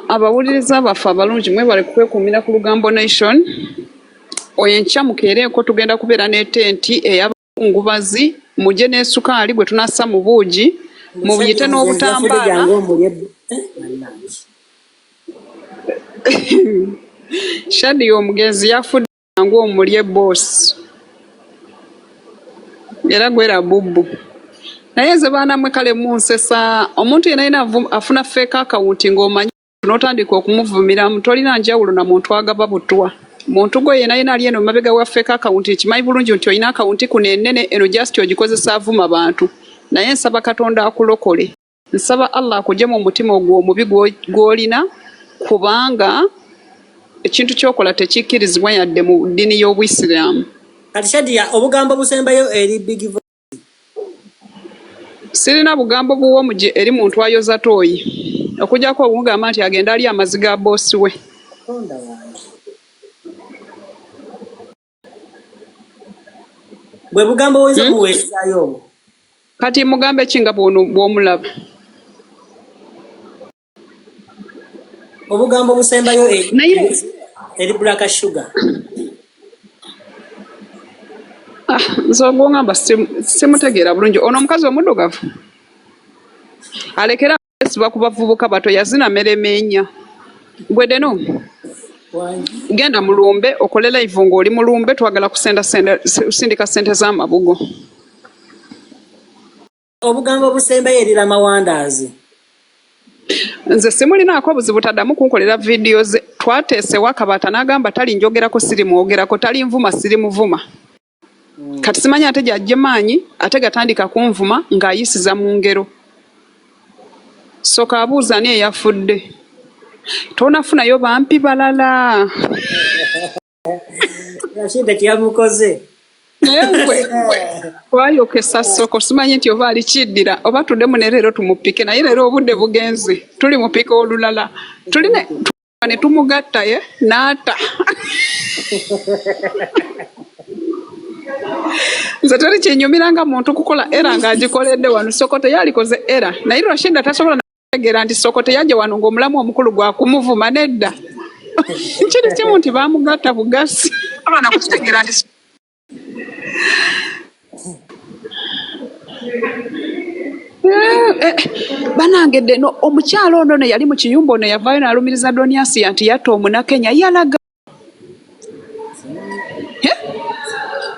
abawuliriza baffe abalungi mwebale kukwekuumira ku Lugambo Nation oyo enkya mukeereko tugenda kubeera ne tenti ey'abakungubazi mujje n'essukaali gwe tunassa mu buugi mubuyite n'obutambaala Shadia omugenzi yafudde ng'omulye boss. Era gwera bubbu. Naye nze baana mmwe kale munsesa omuntu yenna afuna fake account ng'omanyi n'otandika okumuvumira tolina njawulo na muntu agaba butwa. Muntu gwe yenna ali eno mabega wa fake account kimanyi bulungi nti olina account kuno ennene eno just ogikozesa avuma bantu. Naye nsaba Katonda akulokole. Nsaba Allah akugye mu mutima ogwo omubi gw'olina kubanga ekintu kyokola tekikkirizibwa yadde mu ddiini y'Obuyisiraamu. Kati Shadia obugambo busembayo eri Big Voice. Sirina bugambo buwomuje eri muntu ayoza tooyi. Okujjako okugamba nti agenda ali amazi ga boosi we. Bwe bugambo oyinza kuweesaayo. Kati mugambe ki nga bw'omulaba? Obugambo busembayo eri Black Sugar. Nze ogwongamba simutegeera bulungi. Ono omukazi omuddugavu alekera esiba ku bavubuka bato yazina meremeenya. Gwedeno genda mulumbe okole live ng'oli mulumbe twagala kusindika sente z'amabugo. Obugambo busembayo eri Lamawandaazi. Nze simulinaako buzibu taddamu kunkolera vidiyo ze. Twateesewo akabaata n'agamba tali njogerako siri mwogerako tali nvuma siri muvuma. Kati simanyi ate gy'ajje maanyi ate gatandika kunvuma ng'ayisiza mu ngero. Soka abuuza ani eyafudde. Tonafunayo bampi balala. Rashida kyamukoze. Twayokesa soko simanyi nti oba alikiddira oba tuddemu ne leero tumupike naye leero obudde bugenze tuli mupike olulala tuline ne tumugatta ye n'ata. Nze teri kyenyumiranga muntu kukola era ng'agikoledde wano soko teyalikoze era naye Rashida tasobola nategeera nti soko teyajja wano ng'omulamu omukulu gwa kumuvuma nedda. Kiri kimu nti baamugatta bugasi abaana kukitegeera nti banangedde no omukyalo ono ne yali mu kiyumba ono yavaayo n'alumiriza Donias nti yatta Omunakenya yalaga.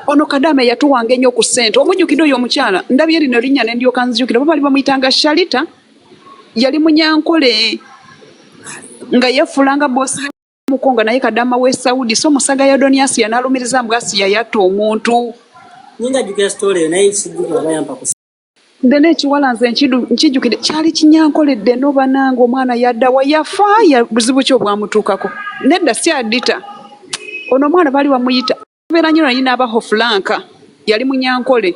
Ono Kadame yatuwanga ennyo ku ssente omujjukidde oyo omukyala ndabye lino linnya ne ndyoka nzijukira bo bali bamuyitanga Shalita yali munyankole nga yeefulanga boosi mukonga naye Kadama w'e Saudi so musaga ya Donias n'alumiriza mbwasi yatta omuntu. Ninga jukira story naye sijjukira bayampa ku Ndene ekiwala nze nkijjukidde kyali kinyankoledde no bananga omwana yadda wa yafa ya buzibu ki obwamutuukako nedda si adita ono omwana baali bamuyita beera nnyo nalina abaho Franka yali munyankole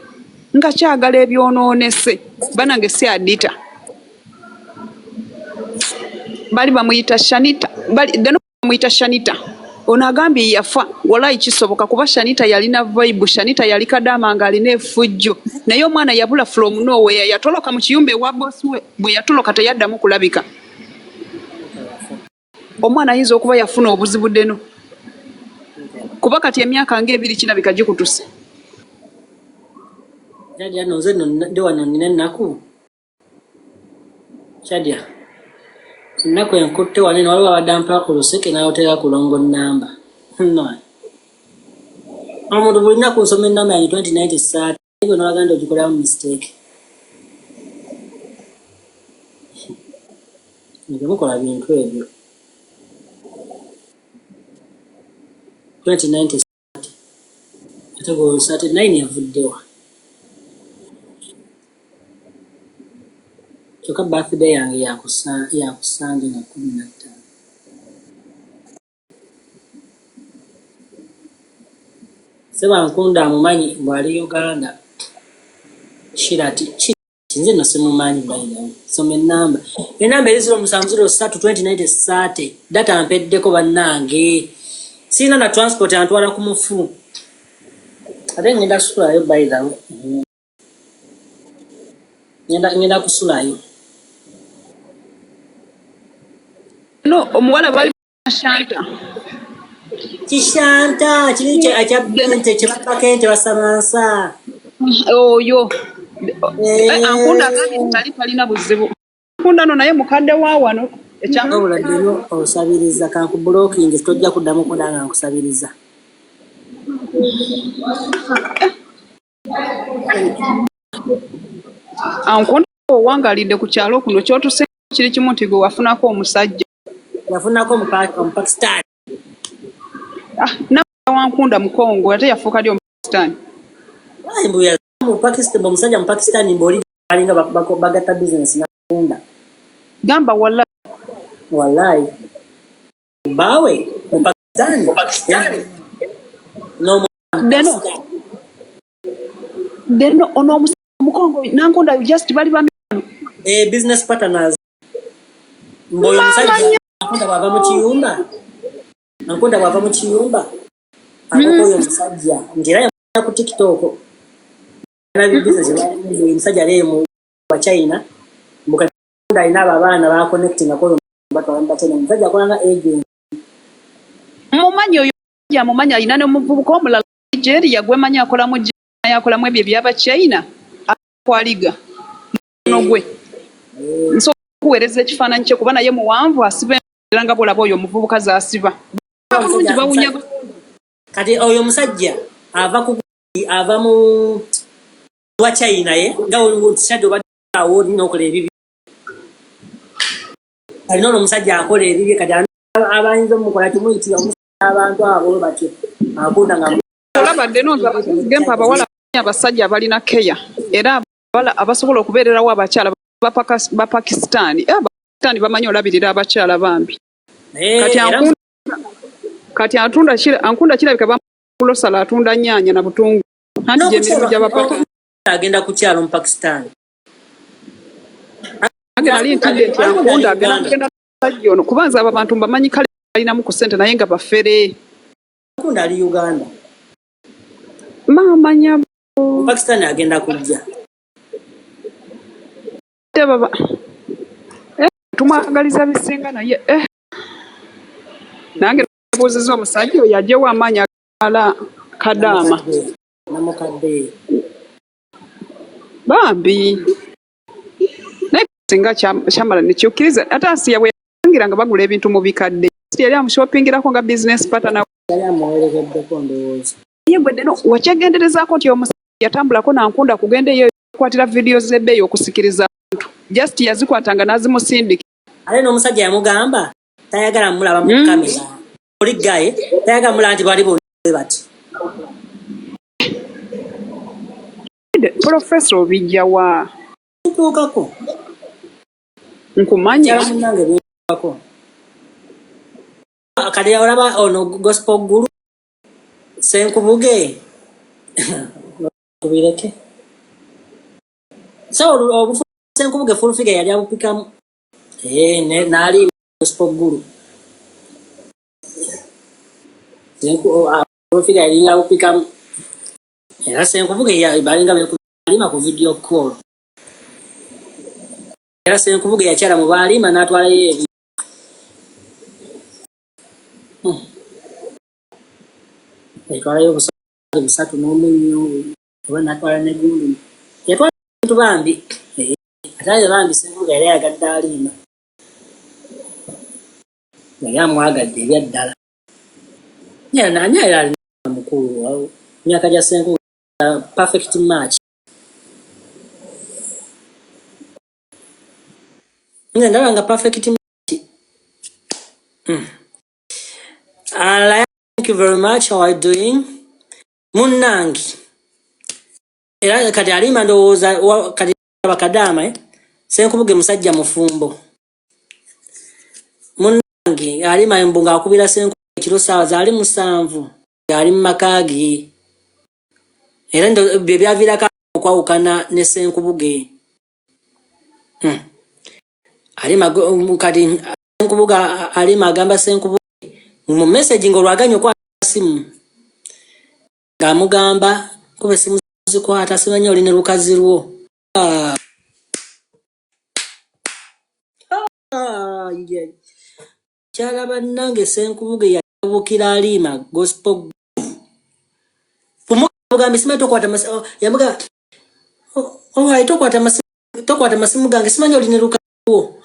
nga kyagala ebyonoonese banange si adita baali bamuyita Shanita bamuyita Shanita ono agambye yafa walayi kisoboka kuba Shanita yalina vibe Shanita yali Kadama nga alina effujjo naye omwana yabula from nowhere yatoloka mu kiyumba ewa bosi we bwe yatoloka teyaddamu kulabika. Omwana ayinza okuba yafuna obuzibu ddeno kuba kati emyaka ng'ebiri kirabika gikutuse. Shadia nze ndi wano nina ennaku. Shadia ennaku enkutte wano eno waliwo abadampa ku luseke n'ayotera kulongo nnamba. Omuntu buli nnaku nsoma ennamba yange 2090 gwe n'olaganda ogikolamu mistake. Temukola bintu ebyo. 2090 ate go 39 yavuddewa. Kyokka birthday yange yakusanja na 15. Seba nkunda amumanyi bwali Uganda. Shirati nze no simumanyi bayina. Soma ennamba. Ennamba eri 07032090 data mpeddeko bannange. Sina na transport antwala ku mufu. Ate ngenda kusulayo by the way. Ngenda kusulayo. No, omuwala bali Shanta. Kishanta kiri akyabente kyebakakente basamansa. Oyo. Ankunda kandi talina buzibu. Ankunda no naye mukadde wa wano. Ekyangabula ddino osabiriza kanku blocking tojja kuddamu kudanga nkusabiriza. Ankonda owangalidde ku kyalo kuno kyotuse kiri kimu nti gwe wafunako omusajja. Yafunako Pakistan. Na wankunda Mukongo ate yafuuka ly Omupakistan. Mbuya mu Pakistan omusajja mu Pakistan mboli alinga bagata business na kunda. Gamba wallahi. Bawe mu Pakistan. No Deno ono Mukongo nankonda just bali ba business partners. Mboyo musajja nakunda bava mu kiyumba. Nakunda bava mu kiyumba. Akoyo musajja ngira ya ku TikTok. Na business musajja leo wa China. Mukanda ina babana ba connecting akoyo batwamba tena musajja akolanga agent. Mumanyi oyo ya mumanya inane omuvubuka omulala Nigeria gwe manya akola mu yakola mu ebyo byaba China akwaliga no gwe nso kuwereza ekifaananyi kye kuba naye muwanvu asiba nga bolaba oyo omuvubuka zaasiba kati oyo musajja ava mu wa China ye nga omusajja obawo n'okola ebibi alina omusajja akola ebibi kati abayinza omukola kimuyitira abantu abo batyo akunda nga olabadde nozgempa abawala abasajja abalina keya era abawala abasobola okubeererawo abakyala ba Pakistan Pakistan bamanyi olabirira abakyala bambi kati ankunda kirabika bamukulosala atunda nnyanya na butungu anti gyemirimu gy'abapata agenda ku kyalo mu Pakistan nali ntidde nti ankunda agenda musajja ono kubanza abo abantu bamanyi kale balinamu ku ssente naye nga bafere ankunda ali Uganda mamanya Pakistan agenda kujja baba tumwagaliza bisinga naye nange nabuuziza omusajja oyo ajjewo amaanyi agala Kadaama namukadde bambi naye singa kyamala nekyukkiriza ate Asiya bwe yalangira nga bagula ebintu mu bikadde yali amushopingirako nga business partner yali amuwerekeddeko ndowooza ye gwe deno wakyegenderezaako nti omusajja yatambulako nankunda kugenda eyo kwatira videos z'ebbeeyi okusikiriza abantu just yazikwatanga n'azimusindika ale n'omusajja yamugamba tayagala mulaba mu kamera oli gaye tayagala mulaba nti bali bonne bati Professor obijjawa ntuukako nkumanya munange bituukako kati olaba ono gospel guru Senkubuge kubireke so obufu Senkubuge full figure yali abupikamu nali gospel guru full figure yali abupikamu era Senkubuge balinga balima ku video call era Senkubuge yakyala mu balima n'atwala ye ekalayo busatu n'omunyo oba natwala negundi yatwala abantu bambi ataye bambi Senkubuge yali ayagadde alima yali amwagadde ebyaddala nani ali mukulu myaka gya Senkubuge perfect match ndaba nga perfect match thank you very much. How are you doing? Munangi. Era kati alima ndowooza kati bakadama Senkubuge musajja mufumbo. Munangi alima embunga akubira Senkubuge ekiro saawa zaali 7 ali mu makagi. Era ndo byavirako okwawukana ne Senkubuge. Alima kati Senkubuge alima agamba Senkubuge mu message ngolwaganya kwa simu ngamugamba kube simu zikwata simanya oli ne lukazi lwo kyala bannange Senkubuge yabukira alima gospel umugambi simanya tokwata yamuga tokwata masimu gange simanya oli ne lukazi lwo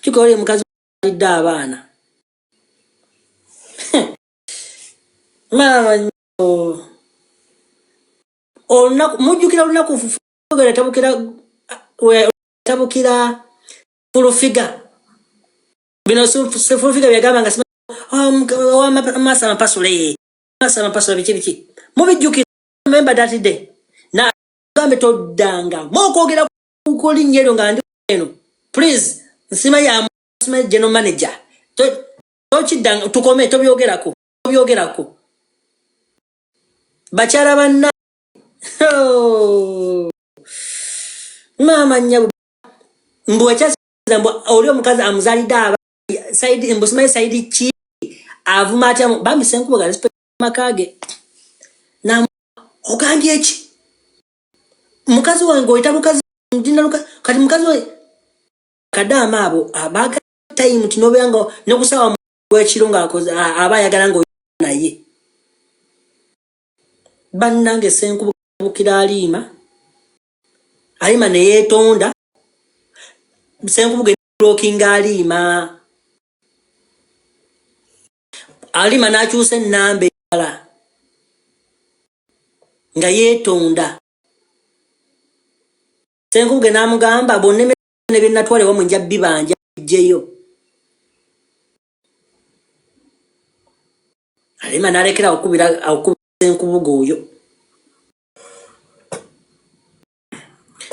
kiko oli mukazi alidde abaana mama mujjukira olunaku fugera tabukira full figure bino full figure byagamba nga masa mapasule biki mubijjukira remember that day na gambe toddanga mokwogera ku linnyero nga ndi eno please nsima ya general manager tokiddanga tukome tobyogerako bakyala banna mama nyabu mbwe kyasiza mbwe oli omukazi amuzalidde aba saidi mbusima saidi ki avuma atya bambi senkubo ga respect makage na ogambye ki mukazi wange oyita mukazi ndina luka kati mukazi we kadama abo abaga time tinobenga nokusawa mwekirunga akoze abayagala ngo naye bannange senkubo bukira alima ne yetonda senkubo ge blocking alima nakyuse nambe ala nga yetonda senkubo ge namugamba bonne ne binatwale wa munja bibanja jeyo alima nalekera okubira senkubo goyo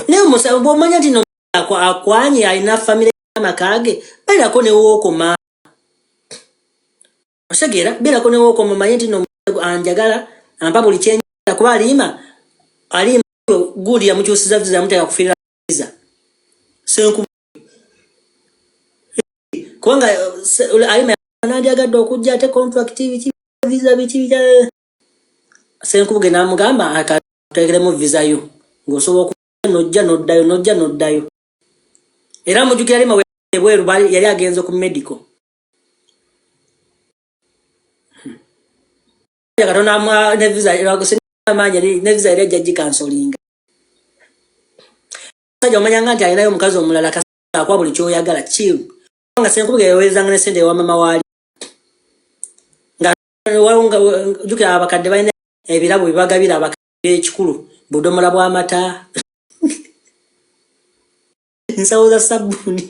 ne musabo manya tino akwanye alina family makage bera ko ne woko ma osegera bera ko ne woko mama yentino anjagala ampa buli chenja kuba alima gudi ya mukyusiza viza mutaka kufira viza senku kwanga alima nandi agadde okujja ate contract visa bichi senku gena mugamba akatekeremo visa yo ngosobola nojja noddayo era mujukira alima bweru bali yali agenze ku medical yakatona mwa ne visa manya ne visa ile judge counseling sajja omanyanga nti alinayo omukazi omulala kasaka kwa buli kyoyagala chill nga senkubuge yawezanga ne sente wa mama wali nga walunga jukira abakadde balina ebirabo bibagabira abakadde ekikulu budomola bwa mata nsawo za sabuni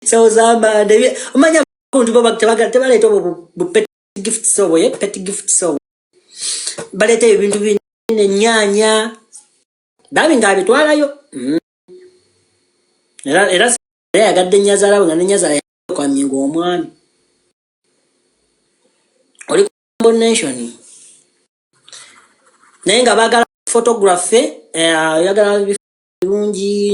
nsawo za amande omanya kuntu baba tebaleeta bu pet gift sobo pet gift sobo baleta ebintu binene nyanya dabi nga bitwalayo era yagadde nyazala nga nyazala kwa nyingo omwami oli combination naye nga bagala photography yagala birungi